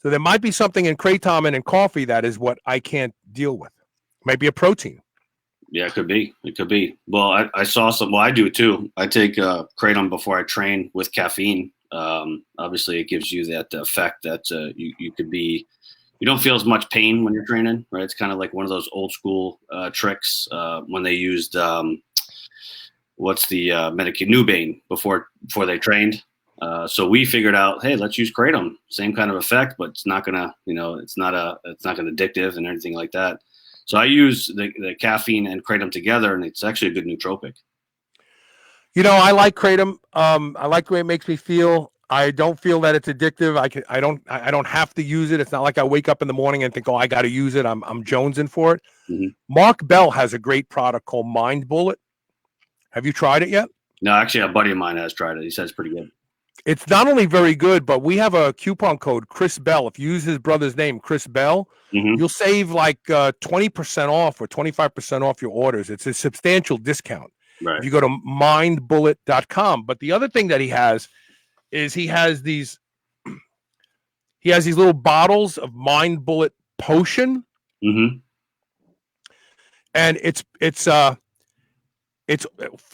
So there might be something in kratom and in coffee that is what I can't deal with. Maybe a protein. Yeah, it could be. It could be. Well, I saw some. Well, I do too. I take kratom before I train with caffeine. Obviously, it gives you that effect that you could be. You don't feel as much pain when you're training, right? It's kind of like one of those old school tricks when they used what's the Nubain before they trained. So we figured out, hey, let's use kratom. Same kind of effect, but it's not gonna, it's not gonna addictive and anything like that. So I use the caffeine and kratom together, and it's actually a good nootropic. I like kratom. I like the way it makes me feel. I don't feel that it's addictive. I don't have to use it. It's not like I wake up in the morning and think, oh, I got to use it. I'm jonesing for it. Mm-hmm. Mark Bell has a great product called Mind Bullet. Have you tried it yet? No, actually, a buddy of mine has tried it. He says it's pretty good. It's not only very good, but we have a coupon code, Chris Bell. If you use his brother's name, Chris Bell, you'll save like 20% off or 25% off your orders. It's a substantial discount. Right. If you go to mindbullet.com. But the other thing that he has is he has these little bottles of Mind Bullet potion. Mm-hmm. And it's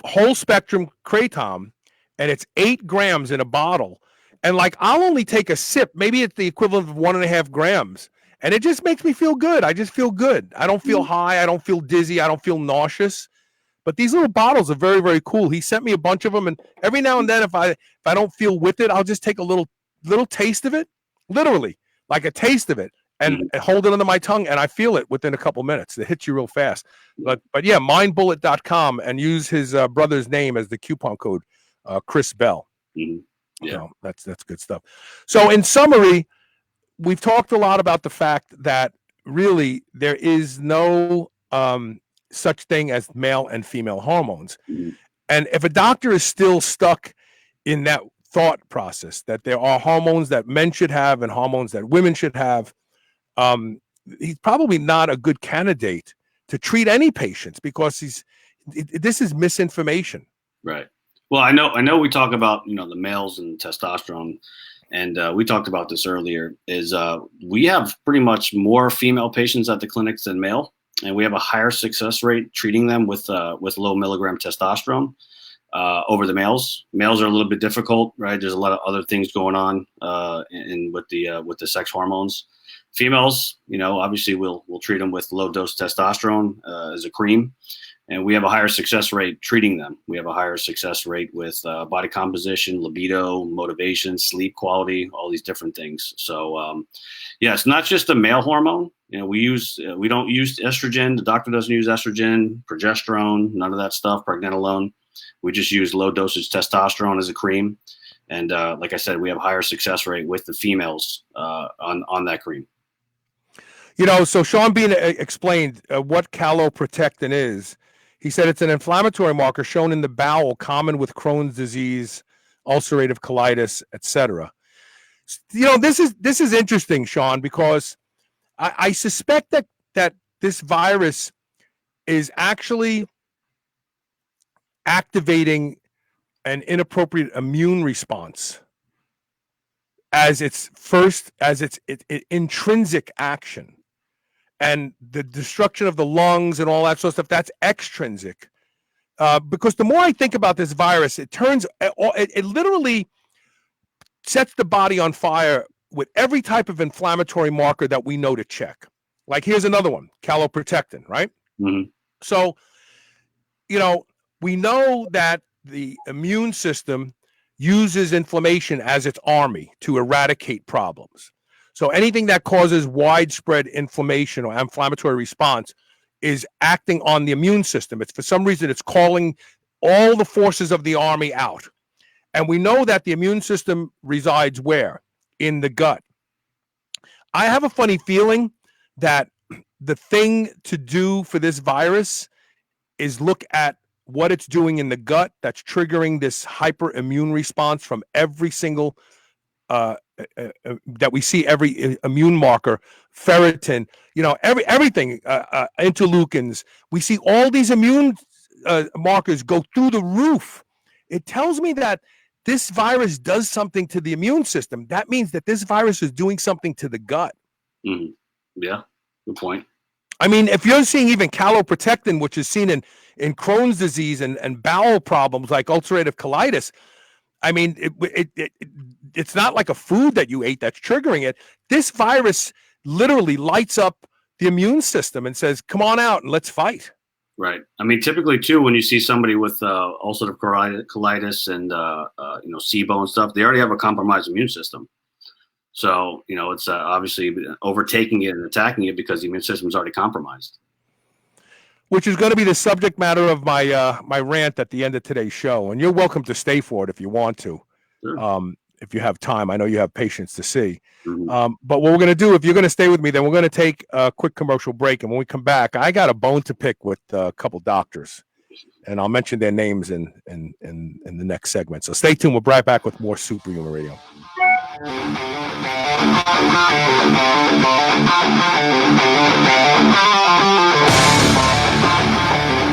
whole spectrum kratom. And it's 8 grams in a bottle. And like, I'll only take a sip. Maybe it's the equivalent of 1.5 grams. And it just makes me feel good. I just feel good. I don't feel high. I don't feel dizzy. I don't feel nauseous. But these little bottles are very, very cool. He sent me a bunch of them. And every now and then, if I don't feel with it, I'll just take a little taste of it. Literally, like a taste of it. And hold it under my tongue. And I feel it within a couple minutes. It hits you real fast. But yeah, mindbullet.com and use his brother's name as the coupon code. Chris Bell. Mm-hmm. Yeah. So that's good stuff. So in summary, we've talked a lot about the fact that really there is no such thing as male and female hormones. Mhm. And if a doctor is still stuck in that thought process that there are hormones that men should have and hormones that women should have, he's probably not a good candidate to treat any patients, because this is misinformation. Right. Well, I know we talk about, the males and testosterone, and we talked about this earlier, is we have pretty much more female patients at the clinics than male, and we have a higher success rate treating them with low milligram testosterone over the males. Males are a little bit difficult, right? There's a lot of other things going on with the sex hormones. Females, obviously we'll treat them with low dose testosterone as a cream, and we have a higher success rate treating them. We have a higher success rate with body composition, libido, motivation, sleep quality, all these different things. So it's not just a male hormone. We don't use estrogen. The doctor doesn't use estrogen, progesterone, none of that stuff, pregnenolone. We just use low dosage testosterone as a cream. And like I said, we have higher success rate with the females on that cream. So Sean Bean explained what caloprotectin is. He said it's an inflammatory marker shown in the bowel, common with Crohn's disease, ulcerative colitis, etc. This is interesting, Sean, because I suspect that this virus is actually activating an inappropriate immune response as its intrinsic action. And the destruction of the lungs and all that sort of stuff, that's extrinsic. Because the more I think about this virus, it literally sets the body on fire with every type of inflammatory marker that we know to check. Like here's another one, caloprotectin, right? Mm-hmm. So, we know that the immune system uses inflammation as its army to eradicate problems. So anything that causes widespread inflammation or inflammatory response is acting on the immune system. For some reason, it's calling all the forces of the army out. And we know that the immune system resides where? In the gut. I have a funny feeling that the thing to do for this virus is look at what it's doing in the gut that's triggering this hyperimmune response from every single that we see, every immune marker, ferritin, everything, interleukins. We see all these immune markers go through the roof. It tells me that this virus does something to the immune system. That means that this virus is doing something to the gut. Mm-hmm. Yeah, good point. I mean, if you're seeing even caloprotectin, which is seen in Crohn's disease and bowel problems like ulcerative colitis, I mean, it's not like a food that you ate that's triggering it. This virus literally lights up the immune system and says, come on out and let's fight. Right. I mean, typically, too, when you see somebody with ulcerative colitis and, SIBO and stuff, they already have a compromised immune system. So, it's obviously overtaking it and attacking it because the immune system is already compromised. Which is going to be the subject matter of my rant at the end of today's show. And you're welcome to stay for it if you want to, Sure. If you have time. I know you have patience to see. Mm-hmm. But what we're going to do, if you're going to stay with me, then we're going to take a quick commercial break. And when we come back, I got a bone to pick with a couple doctors. And I'll mention their names in the next segment. So stay tuned. We'll be right back with more Superhuman Radio.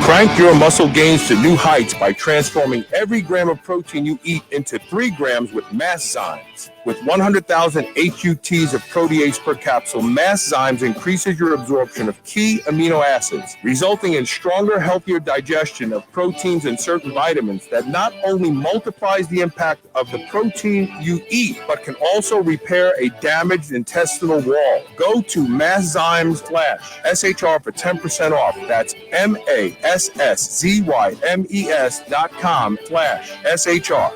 Crank your muscle gains to new heights by transforming every gram of protein you eat into 3 grams with Masszymes. With 100,000 HUTs of protease per capsule, Masszymes increases your absorption of key amino acids, resulting in stronger, healthier digestion of proteins and certain vitamins that not only multiplies the impact of the protein you eat, but can also repair a damaged intestinal wall. Go to Masszymes/SHR for 10% off. That's MASSZYMES.com/SHR.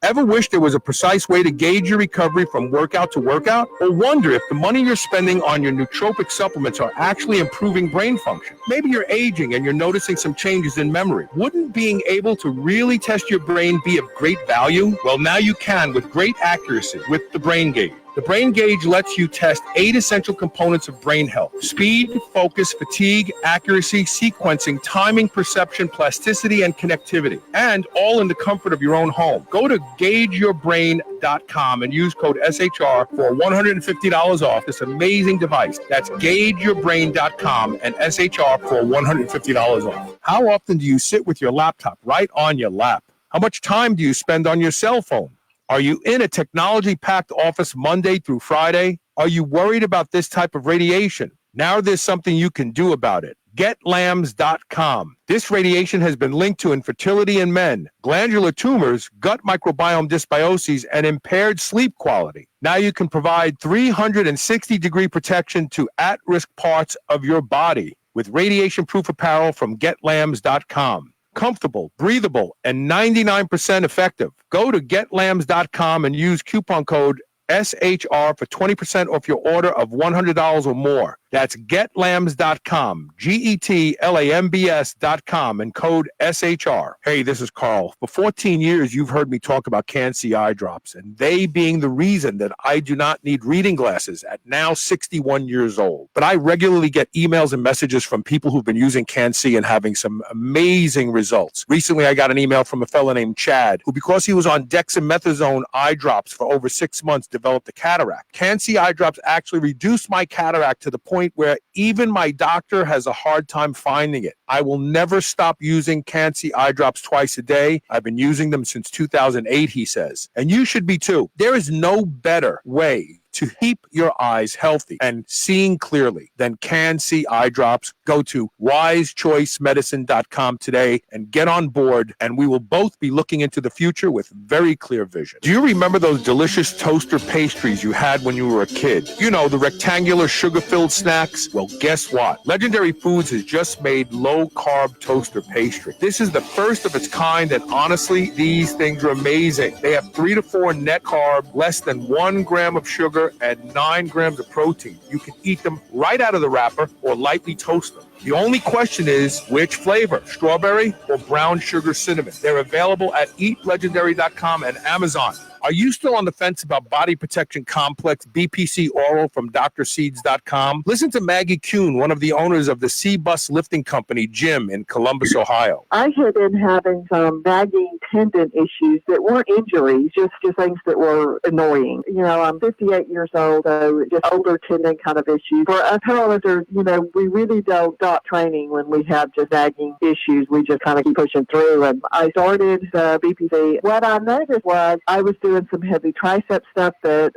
Ever wish there was a precise way to gauge your recovery from workout to workout? Or wonder if the money you're spending on your nootropic supplements are actually improving brain function? Maybe you're aging and you're noticing some changes in memory. Wouldn't being able to really test your brain be of great value? Well, now you can with great accuracy with the Brain Gauge. The Brain Gauge lets you test 8 essential components of brain health: speed, focus, fatigue, accuracy, sequencing, timing, perception, plasticity, and connectivity, and all in the comfort of your own home. Go to gaugeyourbrain.com and use code SHR for $150 off this amazing device. That's gaugeyourbrain.com and SHR for $150 off. How often do you sit with your laptop right on your lap? How much time do you spend on your cell phone? Are you in a technology-packed office Monday through Friday? Are you worried about this type of radiation? Now there's something you can do about it. GetLambs.com. This radiation has been linked to infertility in men, glandular tumors, gut microbiome dysbioses, and impaired sleep quality. Now you can provide 360-degree protection to at-risk parts of your body with radiation-proof apparel from GetLambs.com. Comfortable, breathable, and 99% effective. Go to GetLambs.com and use coupon code SHR for 20% off your order of $100 or more. That's GetLambs.com, GetLambs.com, and code SHR. Hey, this is Carl. For 14 years, you've heard me talk about Can-C eye drops, and they being the reason that I do not need reading glasses at now 61 years old. But I regularly get emails and messages from people who've been using Can-C and having some amazing results. Recently, I got an email from a fellow named Chad, who, because he was on dexamethasone eye drops for over 6 months, developed a cataract. Can-C eye drops actually reduced my cataract to the point where even my doctor has a hard time finding it. I will never stop using Can-C eye drops twice a day. I've been using them since 2008, he says. And you should be too. There is no better way to keep your eyes healthy and seeing clearly than Can-C eye drops. Go to wisechoicemedicine.com today and get on board, and we will both be looking into the future with very clear vision. Do you remember those delicious toaster pastries you had when you were a kid? You know, the rectangular sugar-filled snacks? Well, guess what? Legendary Foods has just made low-carb toaster pastry. This is the first of its kind, and honestly, these things are amazing. They have 3 to 4 net carb, less than 1 gram of sugar, and 9 grams of protein. You can eat them right out of the wrapper or lightly toast them. The only question is, which flavor, strawberry or brown sugar cinnamon? They're available at eatlegendary.com and Amazon. Are you still on the fence about Body Protection Complex BPC Oral from drseeds.com? Listen to Maggie Kuhn, one of the owners of the C-Bus Lifting Company gym in Columbus, Ohio. I had been having some nagging tendon issues that weren't injuries, just things that were annoying. You know, I'm 58 years old, so just older tendon kind of issues. For us powerlifters, you know, we really don't stop training when we have just nagging issues. We just kind of keep pushing through. And I started BPC. What I noticed was I was doing some heavy tricep stuff that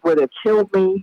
would have killed me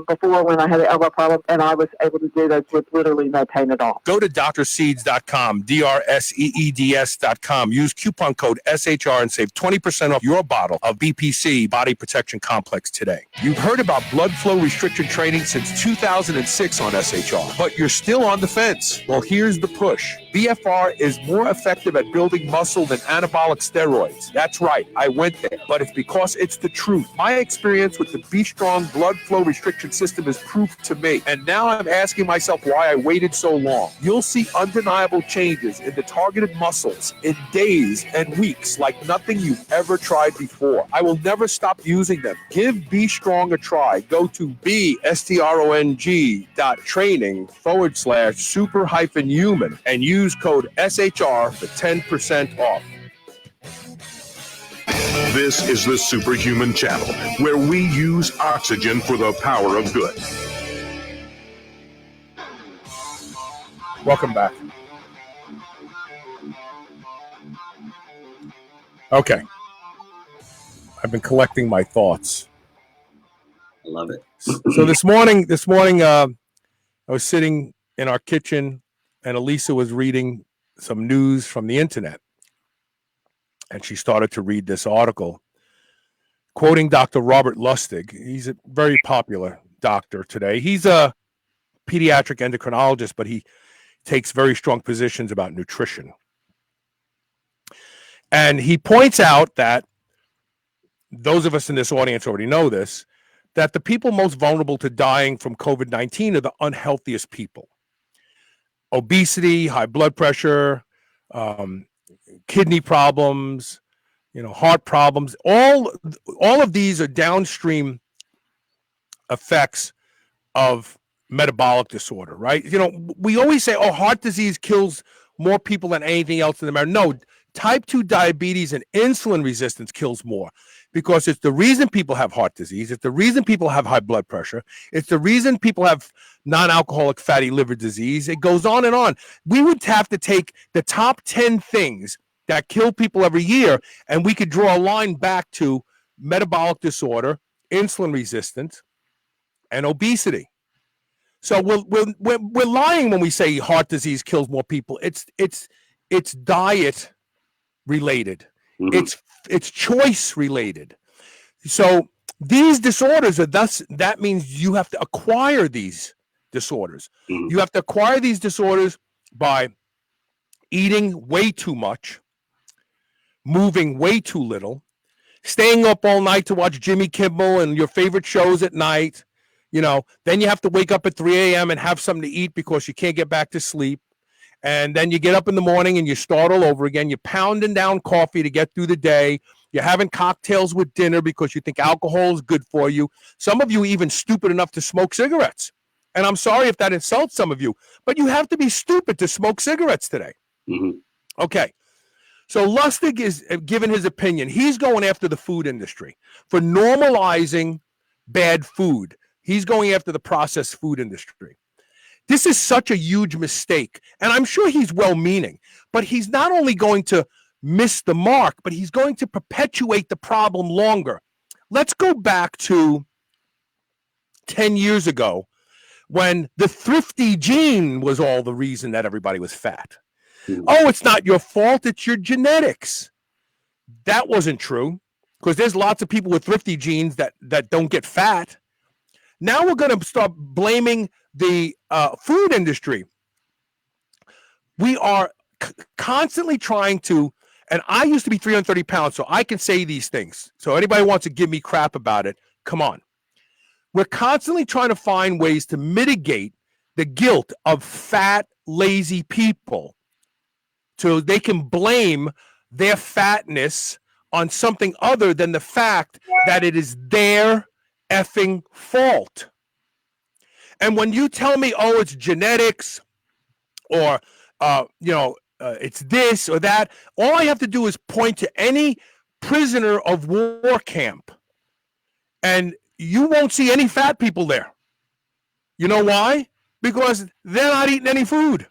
before when I had an elbow problem, and I was able to do those with literally no pain at all. Go to drseeds.com, drseeds.com. Use coupon code SHR and save 20% off your bottle of BPC Body Protection Complex today. You've heard about blood flow restriction training since 2006 on SHR, but you're still on the fence. Well, here's the push. BFR is more effective at building muscle than anabolic steroids. That's right, I went there, but it's because it's the truth. My experience with the Be Strong blood flow restriction system is proof to me, and now I'm asking myself why I waited so long. You'll see undeniable changes in the targeted muscles in days and weeks like nothing you've ever tried before. I will never stop using them. Give Be Strong a try. Go to bestrong.training/super-human and use code SHR for 10% off. This is the Superhuman Channel, where we use oxygen for the power of good. Welcome back. Okay. I've been collecting my thoughts. I love it. So this morning, I was sitting in our kitchen, and Elisa was reading some news from the internet. And she started to read this article quoting Dr. Robert Lustig. He's a very popular doctor today. He's a pediatric endocrinologist, but he takes very strong positions about nutrition. And he points out that those of us in this audience already know this, that the people most vulnerable to dying from COVID-19 are the unhealthiest people. Obesity, high blood pressure, kidney problems, heart problems, all of these are downstream effects of metabolic disorder, right? We always say, oh, heart disease kills more people than anything else in America. No, type 2 diabetes and insulin resistance kills more, because it's the reason people have heart disease. It's the reason people have high blood pressure. It's the reason people have non-alcoholic fatty liver disease. It goes on and on. We would have to take the top 10 things that kill people every year, and we could draw a line back to metabolic disorder, insulin resistance, and obesity. So we're lying when we say heart disease kills more people. It's diet related. Mm-hmm. It's choice related. So these disorders that means you have to acquire these disorders. Mm-hmm. You have to acquire these disorders by eating way too much, moving way too little, staying up all night to watch Jimmy Kimmel and your favorite shows at night. Then you have to wake up at 3 a.m. and have something to eat because you can't get back to sleep. And then you get up in the morning and you start all over again. You're pounding down coffee to get through the day. You're having cocktails with dinner because you think alcohol is good for you. Some of you are even stupid enough to smoke cigarettes. And I'm sorry if that insults some of you, but you have to be stupid to smoke cigarettes today. Mm-hmm. Okay. So Lustig is given his opinion. He's going after the food industry for normalizing bad food. He's going after the processed food industry. This is such a huge mistake. And I'm sure he's well-meaning, but he's not only going to miss the mark, but he's going to perpetuate the problem longer. Let's go back to 10 years ago when the thrifty gene was all the reason that everybody was fat. Oh, it's not your fault, it's your genetics. That wasn't true, because there's lots of people with thrifty genes that don't get fat. Now we're going to start blaming the food industry. We are constantly trying to, and I used to be 330 pounds, so I can say these things. So anybody wants to give me crap about it, come on. We're constantly trying to find ways to mitigate the guilt of fat, lazy people so they can blame their fatness on something other than the fact that it is their effing fault. And when you tell me, oh, it's genetics or, it's this or that, all I have to do is point to any prisoner of war camp and you won't see any fat people there. You know why? Because they're not eating any food.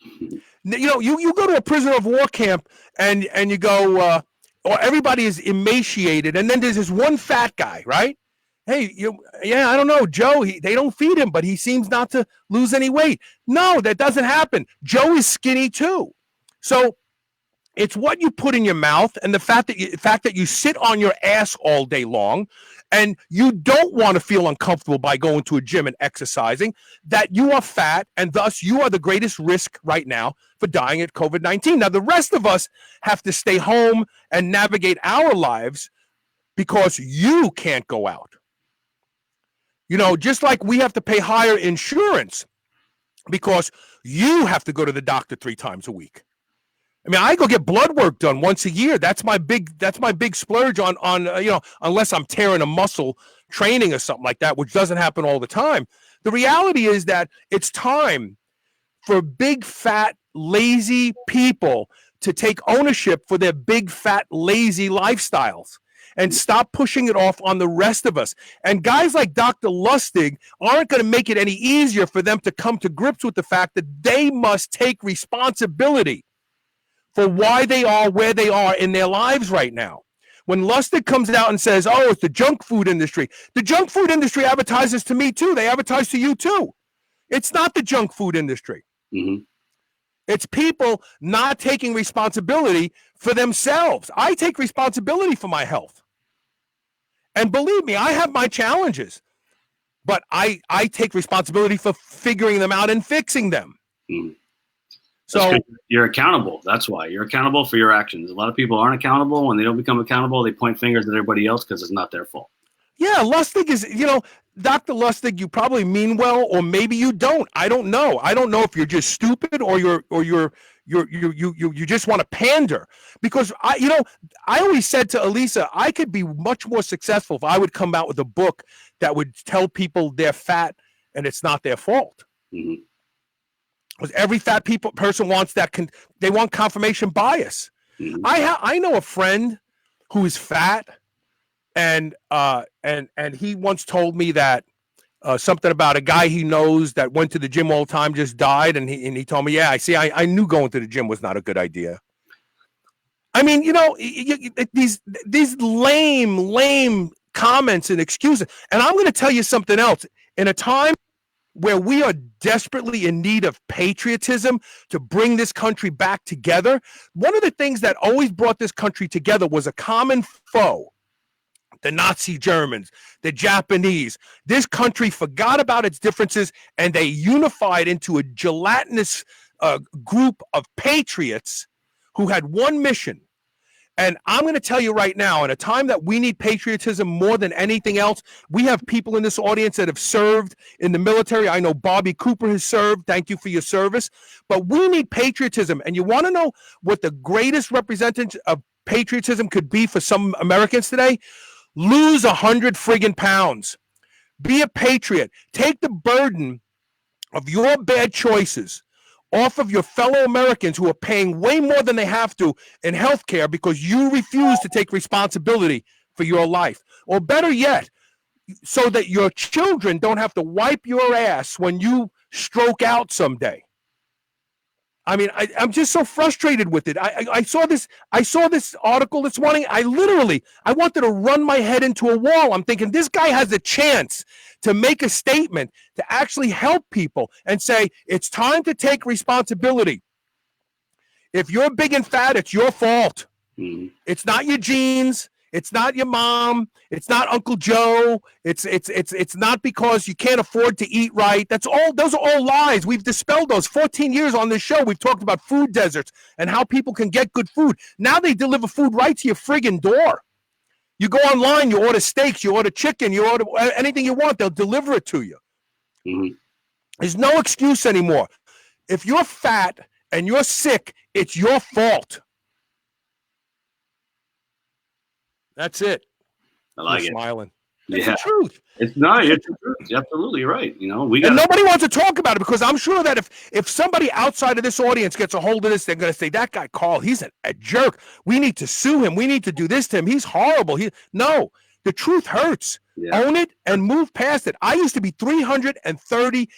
You go to a prisoner of war camp and you go, or everybody is emaciated, and then there's this one fat guy, right? Hey, I don't know, Joe, they don't feed him, but he seems not to lose any weight. No, that doesn't happen. Joe is skinny too. So it's what you put in your mouth and the fact that you sit on your ass all day long and you don't want to feel uncomfortable by going to a gym and exercising, that you are fat, and thus you are the greatest risk right now for dying at COVID-19. Now, the rest of us have to stay home and navigate our lives because you can't go out. Just like we have to pay higher insurance because you have to go to the doctor 3 times a week. I mean, I go get blood work done once a year. That's my big splurge on unless I'm tearing a muscle training or something like that, which doesn't happen all the time. The reality is that it's time for big, fat, lazy people to take ownership for their big, fat, lazy lifestyles and stop pushing it off on the rest of us. And guys like Dr. Lustig aren't going to make it any easier for them to come to grips with the fact that they must take responsibility for why they are where they are in their lives right now. When Lustig comes out and says, oh, it's the junk food industry. The junk food industry advertises to me too. They advertise to you too. It's not the junk food industry. Mm-hmm. It's people not taking responsibility for themselves. I take responsibility for my health. And believe me, I have my challenges, but I take responsibility for figuring them out and fixing them. Mm-hmm. So you're accountable. That's why you're accountable for your actions. A lot of people aren't accountable. When they don't become accountable, they point fingers at everybody else because it's not their fault. yeah, Lustig is, Dr. Lustig, you probably mean well, or maybe you don't. I don't know. I don't know if you're just stupid or you just want to pander. Because I always said to Elisa, I could be much more successful if I would come out with a book that would tell people they're fat and it's not their fault. Mm-hmm. Because every fat person wants that. They want confirmation bias. Mm-hmm. I know a friend who is fat, and he once told me that something about a guy he knows that went to the gym all the time just died, and he told me, yeah, I knew going to the gym was not a good idea. I mean, these lame comments and excuses. And I'm going to tell you something else. In a time where we are desperately in need of patriotism to bring this country back together, one of the things that always brought this country together was a common foe. The Nazi Germans, the Japanese. This country forgot about its differences and they unified into a gelatinous group of patriots who had one mission. And I'm going to tell you right now, in a time that we need patriotism more than anything else, we have people in this audience that have served in the military. I know Bobby Cooper has served. Thank you for your service. But we need patriotism. And you want to know what the greatest representation of patriotism could be for some Americans today? Lose 100 friggin' pounds. Be a patriot. Take the burden of your bad choices off of your fellow Americans who are paying way more than they have to in healthcare because you refuse to take responsibility for your life. Or better yet, so that your children don't have to wipe your ass when you stroke out someday. I mean, I'm just so frustrated with it. I saw this article this morning. I wanted to run my head into a wall. I'm thinking this guy has a chance to make a statement to actually help people and say, it's time to take responsibility. If you're big and fat, it's your fault. Mm-hmm. It's not your genes. It's not your mom. It's not Uncle Joe. It's not because you can't afford to eat right. Those are all lies. We've dispelled those. 14 years on this show, we've talked about food deserts and how people can get good food. Now they deliver food right to your friggin' door. You go online, you order steaks, you order chicken, you order anything you want, they'll deliver it to you. Mm-hmm. There's no excuse anymore. If you're fat and you're sick, it's your fault. That's it. I like You're it. Smiling. It's Yeah. the truth. It's the truth. You're absolutely right. And nobody wants to talk about it because I'm sure that if somebody outside of this audience gets a hold of this, they're going to say, that guy Carl, he's a jerk. We need to sue him. We need to do this to him. He's horrible. No, the truth hurts. Yeah. Own it and move past it. I used to be 330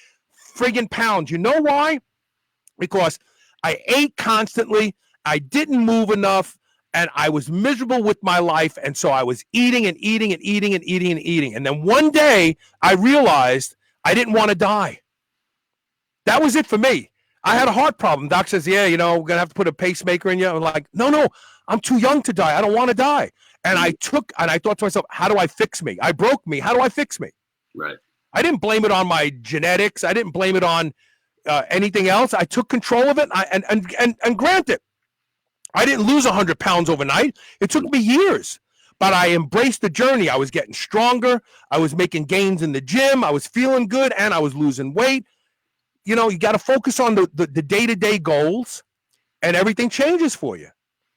friggin' pounds. You know why? Because I ate constantly. I didn't move enough. And I was miserable with my life. And so I was eating and eating and eating and eating and eating. And then one day I realized I didn't want to die. That was it for me. I had a heart problem. Doc says, yeah, we're going to have to put a pacemaker in you. I'm like, no, I'm too young to die. I don't want to die. And I thought to myself, how do I fix me? I broke me. How do I fix me? Right. I didn't blame it on my genetics. I didn't blame it on anything else. I took control of it. And granted, I didn't lose 100 pounds overnight. It took me years, but I embraced the journey. I was getting stronger. I was making gains in the gym. I was feeling good, and I was losing weight. You got to focus on the day-to-day goals, and everything changes for you.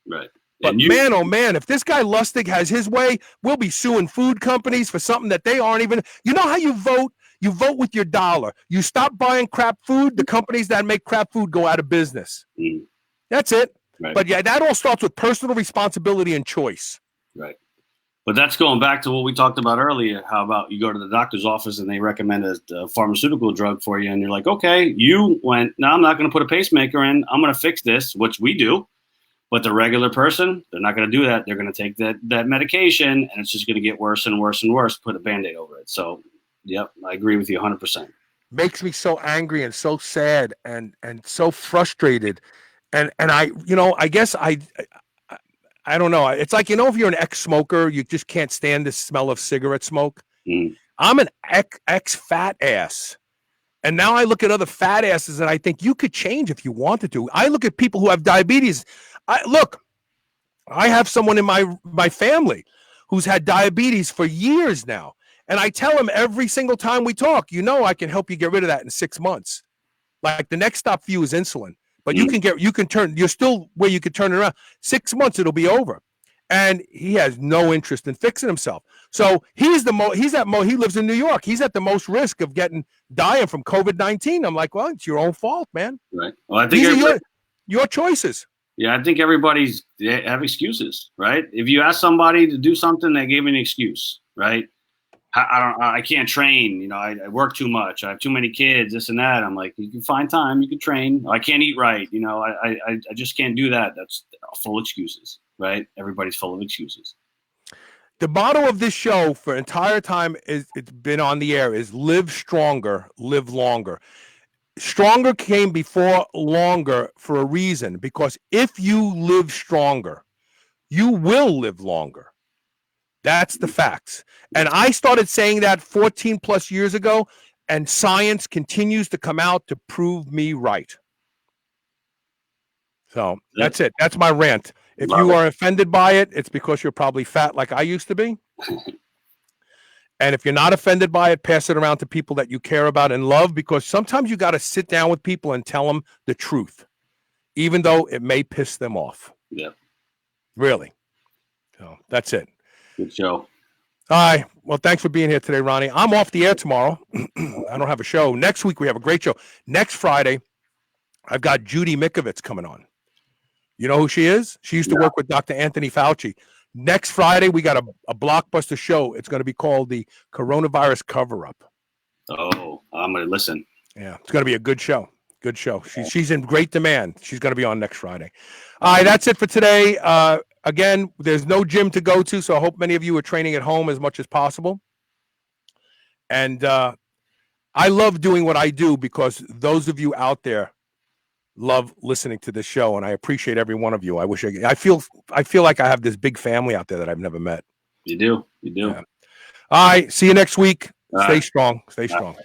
Right. But man, oh man, if this guy Lustig has his way, we'll be suing food companies for something that they aren't even. You know how you vote? You vote with your dollar. You stop buying crap food, the companies that make crap food go out of business. Mm. That's it. Right. But yeah, that all starts with personal responsibility and choice. Right. But that's going back to what we talked about earlier. How about you go to the doctor's office and they recommend a pharmaceutical drug for you, and you're like, okay, you went, no, I'm not going to put a pacemaker in. I'm going to fix this, which we do. But the regular person, they're not going to do that. They're going to take that medication, and it's just going to get worse and worse and worse. Put a Band-Aid over it. So, yep, I agree with you 100%. Makes me so angry and so sad and so frustrated. And I guess I don't know. It's like, if you're an ex-smoker, you just can't stand the smell of cigarette smoke. Mm. I'm an ex-fat ass. And now I look at other fat asses and I think you could change if you wanted to. I look at people who have diabetes. I have someone in my family who's had diabetes for years now. And I tell him every single time we talk, I can help you get rid of that in 6 months. Like the next stop for you is insulin, but you're still where you can turn it around. 6 months, it'll be over. And he has no interest in fixing himself. So he lives in New York. He's at the most risk of dying from COVID-19. I'm like, well, it's your own fault, man. Right. Well, I think your choices. Yeah, I think they have excuses, right? If you ask somebody to do something, they give an excuse, right? I can't train. I work too much. I have too many kids, this and that. I'm like, you can find time. You can train. I can't eat right. I just can't do that. That's full excuses, right? Everybody's full of excuses. The motto of this show for entire time it's been on the air is live stronger, live longer. Stronger came before longer for a reason, because if you live stronger, you will live longer. That's the facts. And I started saying that 14 plus years ago, and science continues to come out to prove me right. So that's it. That's my rant. If you are offended by it, it's because you're probably fat like I used to be. And if you're not offended by it, pass it around to people that you care about and love, because sometimes you got to sit down with people and tell them the truth, even though it may piss them off. Yeah. Really. So that's it. Good show. All right. Well, thanks for being here today, Ronnie. I'm off the air tomorrow. I don't have a show. Next week, we have a great show. Next Friday, I've got Judy Mikovits coming on. You know who she is? She used to work with Dr. Anthony Fauci. Next Friday, we got a blockbuster show. It's going to be called the Coronavirus Cover-Up. Oh, I'm going to listen. Yeah, it's going to be a good show. Good show. She's in great demand. She's going to be on next Friday. All right, that's it for today. Again, there's no gym to go to, so I hope many of you are training at home as much as possible. And I love doing what I do because those of you out there love listening to this show, and I appreciate every one of you. I feel like I have this big family out there that I've never met. You do. Yeah. All right. See you next week. Stay strong. Stay strong.